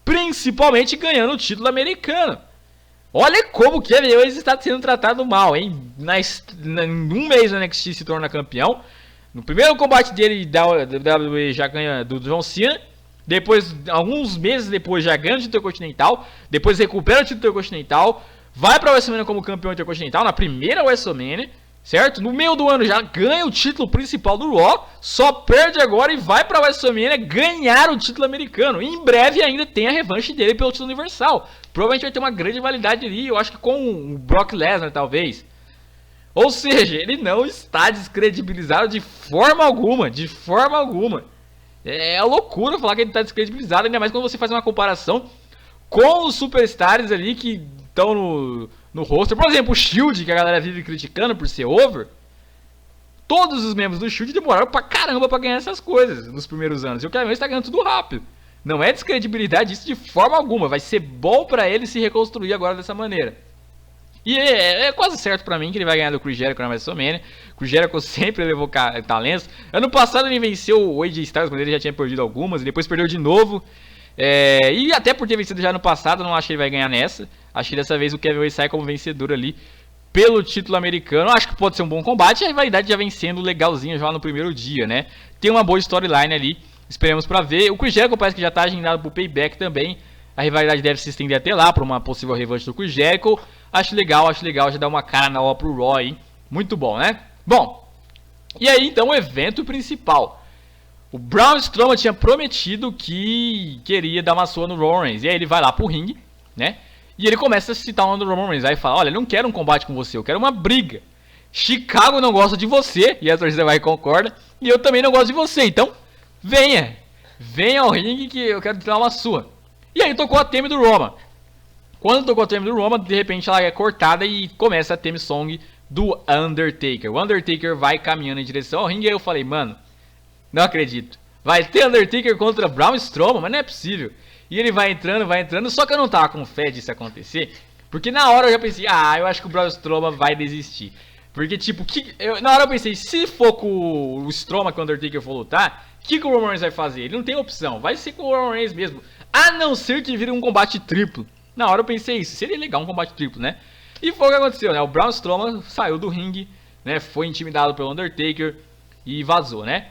Principalmente ganhando o título americano. Olha como o Kevin Owens está sendo tratado mal, hein? Em um mês o NXT se torna campeão. No primeiro combate dele da WWE já ganha do John Cena. Depois, alguns meses depois, já ganha o título intercontinental. Depois recupera o título intercontinental. Vai para a WrestleMania como campeão intercontinental, na primeira WrestleMania. certo? No meio do ano já ganha o título principal do Raw, só perde agora e vai pra WrestleMania ganhar o título americano. E em breve ainda tem a revanche dele pelo título universal. Provavelmente vai ter uma grande validade ali, eu acho que com o Brock Lesnar talvez. Ou seja, ele não está descredibilizado de forma alguma, de forma alguma. É loucura falar que ele está descredibilizado, ainda mais quando você faz uma comparação com os superstars ali que estão no roster. Por exemplo, o Shield, que a galera vive criticando por ser over. Todos os membros do Shield demoraram pra caramba pra ganhar essas coisas nos primeiros anos. E o Kevin Owens tá ganhando tudo rápido. Não é descredibilidade isso de forma alguma. Vai ser bom pra ele se reconstruir agora dessa maneira. E é quase certo pra mim que ele vai ganhar do Chris Jericho na WrestleMania. O Chris Jericho sempre levou talentos. Ano passado ele venceu o AJ Styles, quando ele já tinha perdido algumas. E depois perdeu de novo. E até por ter vencido já no passado, não acho que ele vai ganhar nessa. Acho que dessa vez o Kevin Owens sai como vencedor ali pelo título americano. Acho que pode ser um bom combate. A rivalidade já vem sendo legalzinha já no primeiro dia, né? Tem uma boa storyline ali. Esperemos pra ver. O Chris Jericho parece que já tá agendado pro Payback também. A rivalidade deve se estender até lá, para uma possível revanche do Chris Jericho. Acho legal, já dá uma cara nova pro Raw, hein? Muito bom, né? Bom, e aí então o evento principal. O Braun Strowman tinha prometido que queria dar uma surra no Roman Reigns. E aí ele vai lá pro ringue, né? E ele começa a citar o nome do Roman Reigns. Aí fala, olha, eu não quero um combate com você, eu quero uma briga. Chicago não gosta de você, e a torcida vai e concorda. E eu também não gosto de você, então venha. Venha ao ringue que eu quero te dar uma surra. E aí tocou a theme do Roman. Quando tocou a theme do Roman, de repente ela é cortada e começa a theme song do Undertaker. O Undertaker vai caminhando em direção ao ringue e aí eu falei, mano, não acredito. Vai ter Undertaker contra Braun Strowman, mas não é possível. E ele vai entrando, só que eu não tava com fé disso acontecer. Porque na hora eu já pensei, eu acho que o Braun Strowman vai desistir. Porque tipo, na hora eu pensei, se for com o Strowman que o Undertaker for lutar, o que o Roman Reigns vai fazer? Ele não tem opção, vai ser com o Roman Reigns mesmo. A não ser que vire um combate triplo. Na hora eu pensei isso, seria legal um combate triplo, né? E foi o que aconteceu, né? O Braun Strowman saiu do ringue, né? Foi intimidado pelo Undertaker e vazou, né?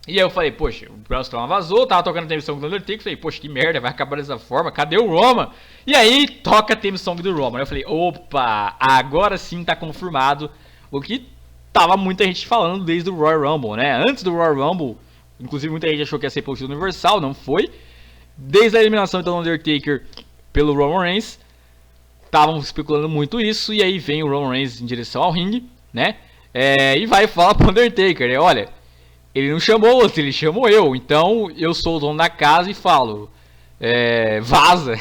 E aí eu falei, poxa, o Braun Strowman vazou, tava tocando a theme song do Undertaker, falei, poxa, que merda, vai acabar dessa forma, cadê o Roman? E aí toca a theme song do Roman, eu falei, opa, agora sim tá confirmado o que tava muita gente falando desde o Royal Rumble, né? Antes do Royal Rumble, inclusive muita gente achou que ia ser pelo título universal, não foi. Desde a eliminação então, do Undertaker pelo Roman Reigns, estavam especulando muito isso, e aí vem o Roman Reigns em direção ao ringue, né? E vai falar pro Undertaker, né? Olha, ele não chamou você, ele chamou eu, então eu sou o dono da casa e falo, vaza.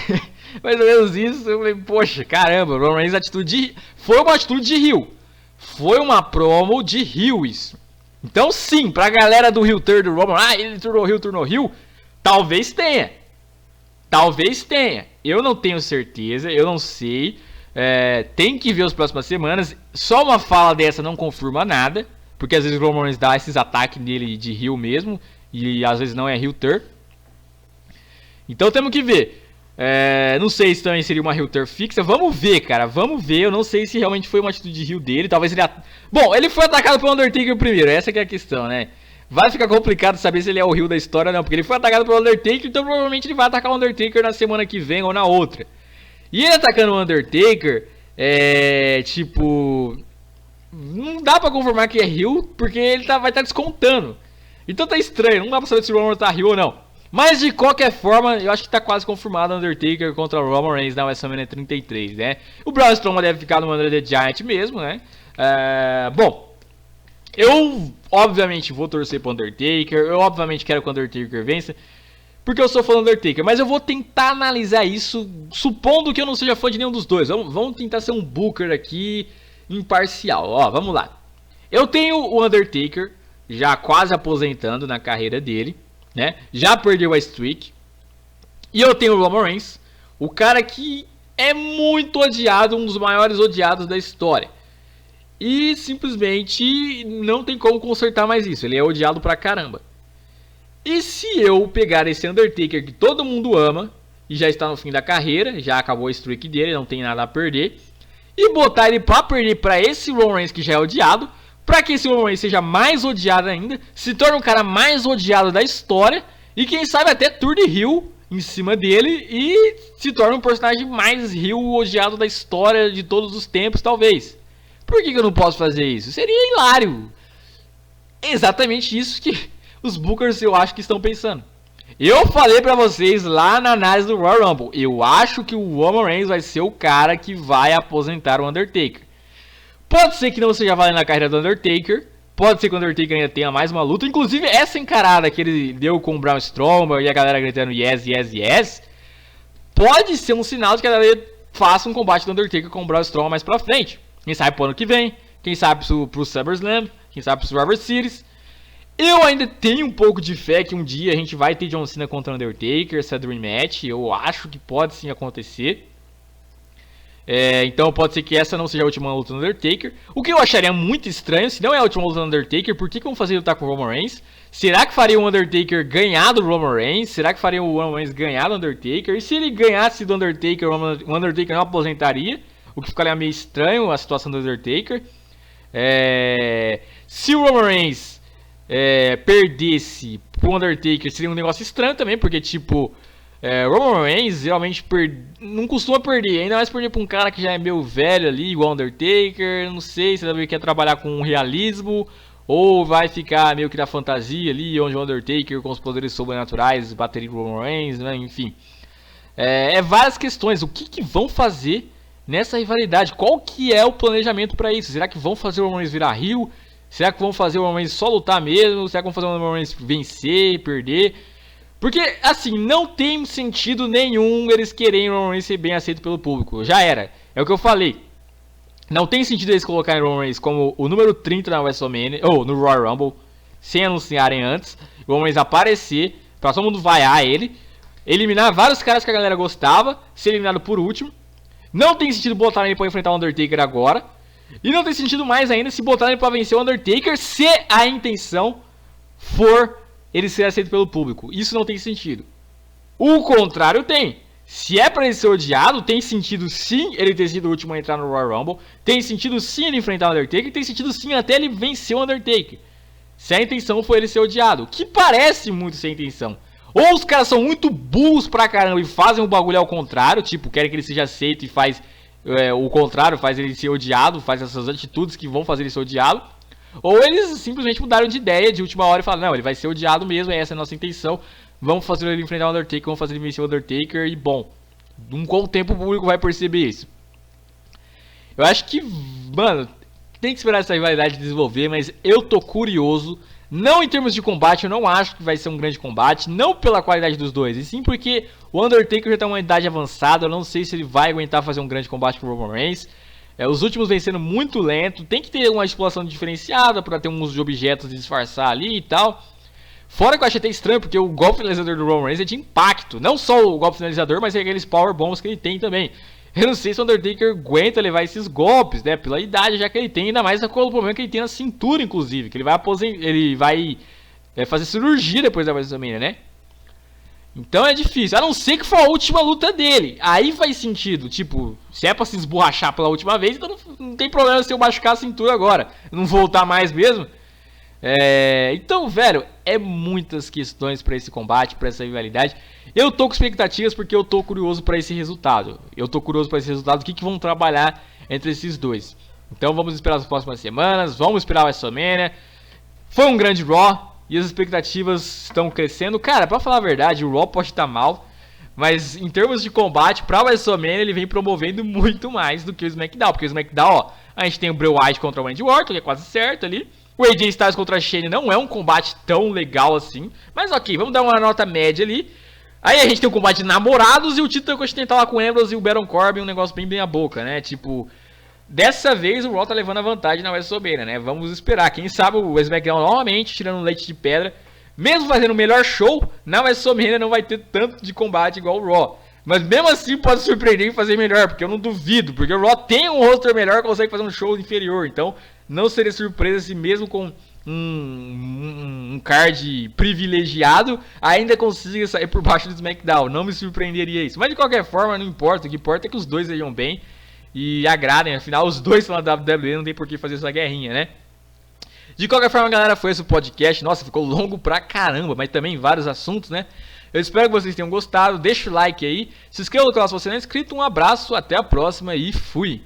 Mais ou menos isso, eu falei, poxa, caramba, o Roman Reigns foi uma atitude de heel, foi uma promo de heel isso. Então sim, pra galera do heel turn do Roman, ele turnou heel, talvez tenha. Talvez tenha, eu não tenho certeza, eu não sei, tem que ver as próximas semanas. Só uma fala dessa não confirma nada, porque às vezes o Roman Reigns dá esses ataques nele de heel mesmo, e às vezes não é heel turn. Então temos que ver, não sei se também seria uma heel turn fixa, vamos ver cara, vamos ver, eu não sei se realmente foi uma atitude de heel dele, talvez ele... Bom, ele foi atacado pelo Undertaker primeiro, essa que é a questão, né? Vai ficar complicado saber se ele é o heel da história ou não, porque ele foi atacado pelo Undertaker, então provavelmente ele vai atacar o Undertaker na semana que vem ou na outra. E ele atacando o Undertaker, tipo... Não dá pra confirmar que é heel, porque ele vai estar descontando. Então tá estranho, não dá pra saber se o Roman tá heel ou não. Mas de qualquer forma, eu acho que tá quase confirmado o Undertaker contra o Roman Reigns na WrestleMania 33, né? O Braun Strowman deve ficar no Andre the Giant mesmo, né? Bom... Eu, obviamente, vou torcer pro Undertaker. Eu, obviamente, quero que o Undertaker vença, porque eu sou fã do Undertaker. Mas eu vou tentar analisar isso, supondo que eu não seja fã de nenhum dos dois. Vamos tentar ser um booker aqui, imparcial. Ó, vamos lá. Eu tenho o Undertaker, já quase aposentando na carreira dele, né? Já perdeu a streak. E eu tenho o Roman Reigns, o cara que é muito odiado, um dos maiores odiados da história. E simplesmente não tem como consertar mais isso. Ele é odiado pra caramba. E se eu pegar esse Undertaker que todo mundo ama, e já está no fim da carreira, já acabou a streak dele, não tem nada a perder, e botar ele pra perder pra esse Roman Reigns que já é odiado, pra que esse Roman Reigns seja mais odiado ainda, se torne o cara mais odiado da história, e quem sabe até turn heel em cima dele, e se torne um personagem mais heel odiado da história de todos os tempos, talvez. Por que eu não posso fazer isso? Seria hilário. É exatamente isso que os bookers eu acho que estão pensando. Eu falei pra vocês lá na análise do Royal Rumble, eu acho que o Roman Reigns vai ser o cara que vai aposentar o Undertaker. Pode ser que não seja valendo a carreira do Undertaker, pode ser que o Undertaker ainda tenha mais uma luta, inclusive essa encarada que ele deu com o Braun Strowman e a galera gritando yes, yes, yes, pode ser um sinal de que a galera faça um combate do Undertaker com o Braun Strowman mais pra frente. Quem sabe pro ano que vem, quem sabe pro SummerSlam, quem sabe pro Survivor Series. Eu ainda tenho um pouco de fé que um dia a gente vai ter John Cena contra Undertaker, essa Dream Match. Eu acho que pode sim acontecer. Então pode ser que essa não seja a última luta do Undertaker. O que eu acharia muito estranho, se não é a última luta do Undertaker, por que vão fazer lutar com o Roman Reigns? Será que faria o Undertaker ganhar do Roman Reigns? Será que faria o Roman Reigns ganhar do Undertaker? E se ele ganhasse do Undertaker, o Undertaker não aposentaria? O que ficaria meio estranho a situação do Undertaker. Se o Roman Reigns perdesse pro Undertaker, seria um negócio estranho também, porque tipo, Roman Reigns geralmente não costuma perder, ainda mais perder pra um cara que já é meio velho ali, igual Undertaker. Não sei se ele quer trabalhar com realismo ou vai ficar meio que na fantasia ali, onde o Undertaker com os poderes sobrenaturais bateria com o Roman Reigns, né? Enfim, várias questões. O que vão fazer nessa rivalidade? Qual que é o planejamento pra isso? Será que vão fazer o Roman Reigns virar heel? Será que vão fazer o Roman Reigns só lutar mesmo? Será que vão fazer o Roman Reigns vencer, perder? Porque, assim, não tem sentido nenhum eles querem o Roman Reigns ser bem aceito pelo público. Já era. É o que eu falei. Não tem sentido eles colocarem o Roman Reigns como o número 30 na WrestleMania, ou no Royal Rumble, sem anunciarem antes. O Roman Reigns aparecer, pra todo mundo vaiar ele, eliminar vários caras que a galera gostava, ser eliminado por último. Não tem sentido botar ele pra enfrentar o Undertaker agora. E não tem sentido mais ainda se botar ele pra vencer o Undertaker se a intenção for ele ser aceito pelo público. Isso não tem sentido. O contrário tem. Se é pra ele ser odiado, tem sentido sim ele ter sido o último a entrar no Royal Rumble. Tem sentido sim ele enfrentar o Undertaker. Tem sentido sim até ele vencer o Undertaker. Se a intenção for ele ser odiado. Que parece muito ser a intenção. Ou os caras são muito burros pra caramba e fazem o bagulho ao contrário. Tipo, querem que ele seja aceito e faz o contrário, faz ele ser odiado, faz essas atitudes que vão fazer ele ser odiado. Ou eles simplesmente mudaram de ideia de última hora e falaram, não, ele vai ser odiado mesmo, essa é a nossa intenção. Vamos fazer ele enfrentar o Undertaker, vamos fazer ele vencer o Undertaker e bom, com o tempo o público vai perceber isso. Eu acho que, mano, tem que esperar essa rivalidade desenvolver, mas eu tô curioso. Não em termos de combate, eu não acho que vai ser um grande combate, não pela qualidade dos dois, e sim porque o Undertaker já tá uma idade avançada, eu não sei se ele vai aguentar fazer um grande combate com o Roman Reigns. Os últimos vem sendo muito lento, tem que ter uma exploração diferenciada para ter um uso de objetos e disfarçar ali e tal. Fora que eu achei até estranho, porque o golpe finalizador do Roman Reigns é de impacto, não só o golpe finalizador, mas é aqueles power bombs que ele tem também. Eu não sei se o Undertaker aguenta levar esses golpes, né? Pela idade já que ele tem, ainda mais com o problema que ele tem na cintura, inclusive. Que ele vai fazer cirurgia depois da WrestleMania, né? Então é difícil, a não ser que for a última luta dele. Aí faz sentido, tipo, se é pra se esborrachar pela última vez, então não tem problema se eu machucar a cintura agora. Não voltar mais mesmo. Então, velho, é muitas questões pra esse combate, pra essa rivalidade. Eu tô com expectativas porque eu tô curioso pra esse resultado. O que vão trabalhar entre esses dois. Então vamos esperar as próximas semanas, vamos esperar o WrestleMania. Foi um grande Raw e as expectativas estão crescendo. Cara, pra falar a verdade, o Raw pode estar mal, mas em termos de combate, pra WrestleMania ele vem promovendo muito mais do que o SmackDown. Porque o SmackDown, ó, a gente tem o Bray Wyatt contra o Randy Orton, que é quase certo ali. O AJ Styles contra a Shane não é um combate tão legal assim, mas ok, vamos dar uma nota média ali. Aí a gente tem o combate de namorados e o título continental lá com o Ambrose e o Baron Corbin, um negócio bem a boca, né? Tipo, dessa vez o Raw tá levando a vantagem na WrestleMania, né? Vamos esperar. Quem sabe o SmackDown novamente tirando leite de pedra. Mesmo fazendo o melhor show, na WrestleMania não vai ter tanto de combate igual o Raw. Mas mesmo assim pode surpreender e fazer melhor, porque eu não duvido. Porque o Raw tem um roster melhor, consegue fazer um show inferior. Então não seria surpresa se mesmo com um card privilegiado ainda consiga sair por baixo do SmackDown. Não me surpreenderia isso. Mas de qualquer forma, não importa. O que importa é que os dois sejam bem e agradem. Afinal, os dois são da WWE, não tem por que fazer essa guerrinha, né? De qualquer forma, galera, foi esse o podcast. Nossa, ficou longo pra caramba, mas também vários assuntos, né? Eu espero que vocês tenham gostado. Deixa o like aí. Se inscreva no canal se você não é inscrito. Um abraço, até a próxima e fui!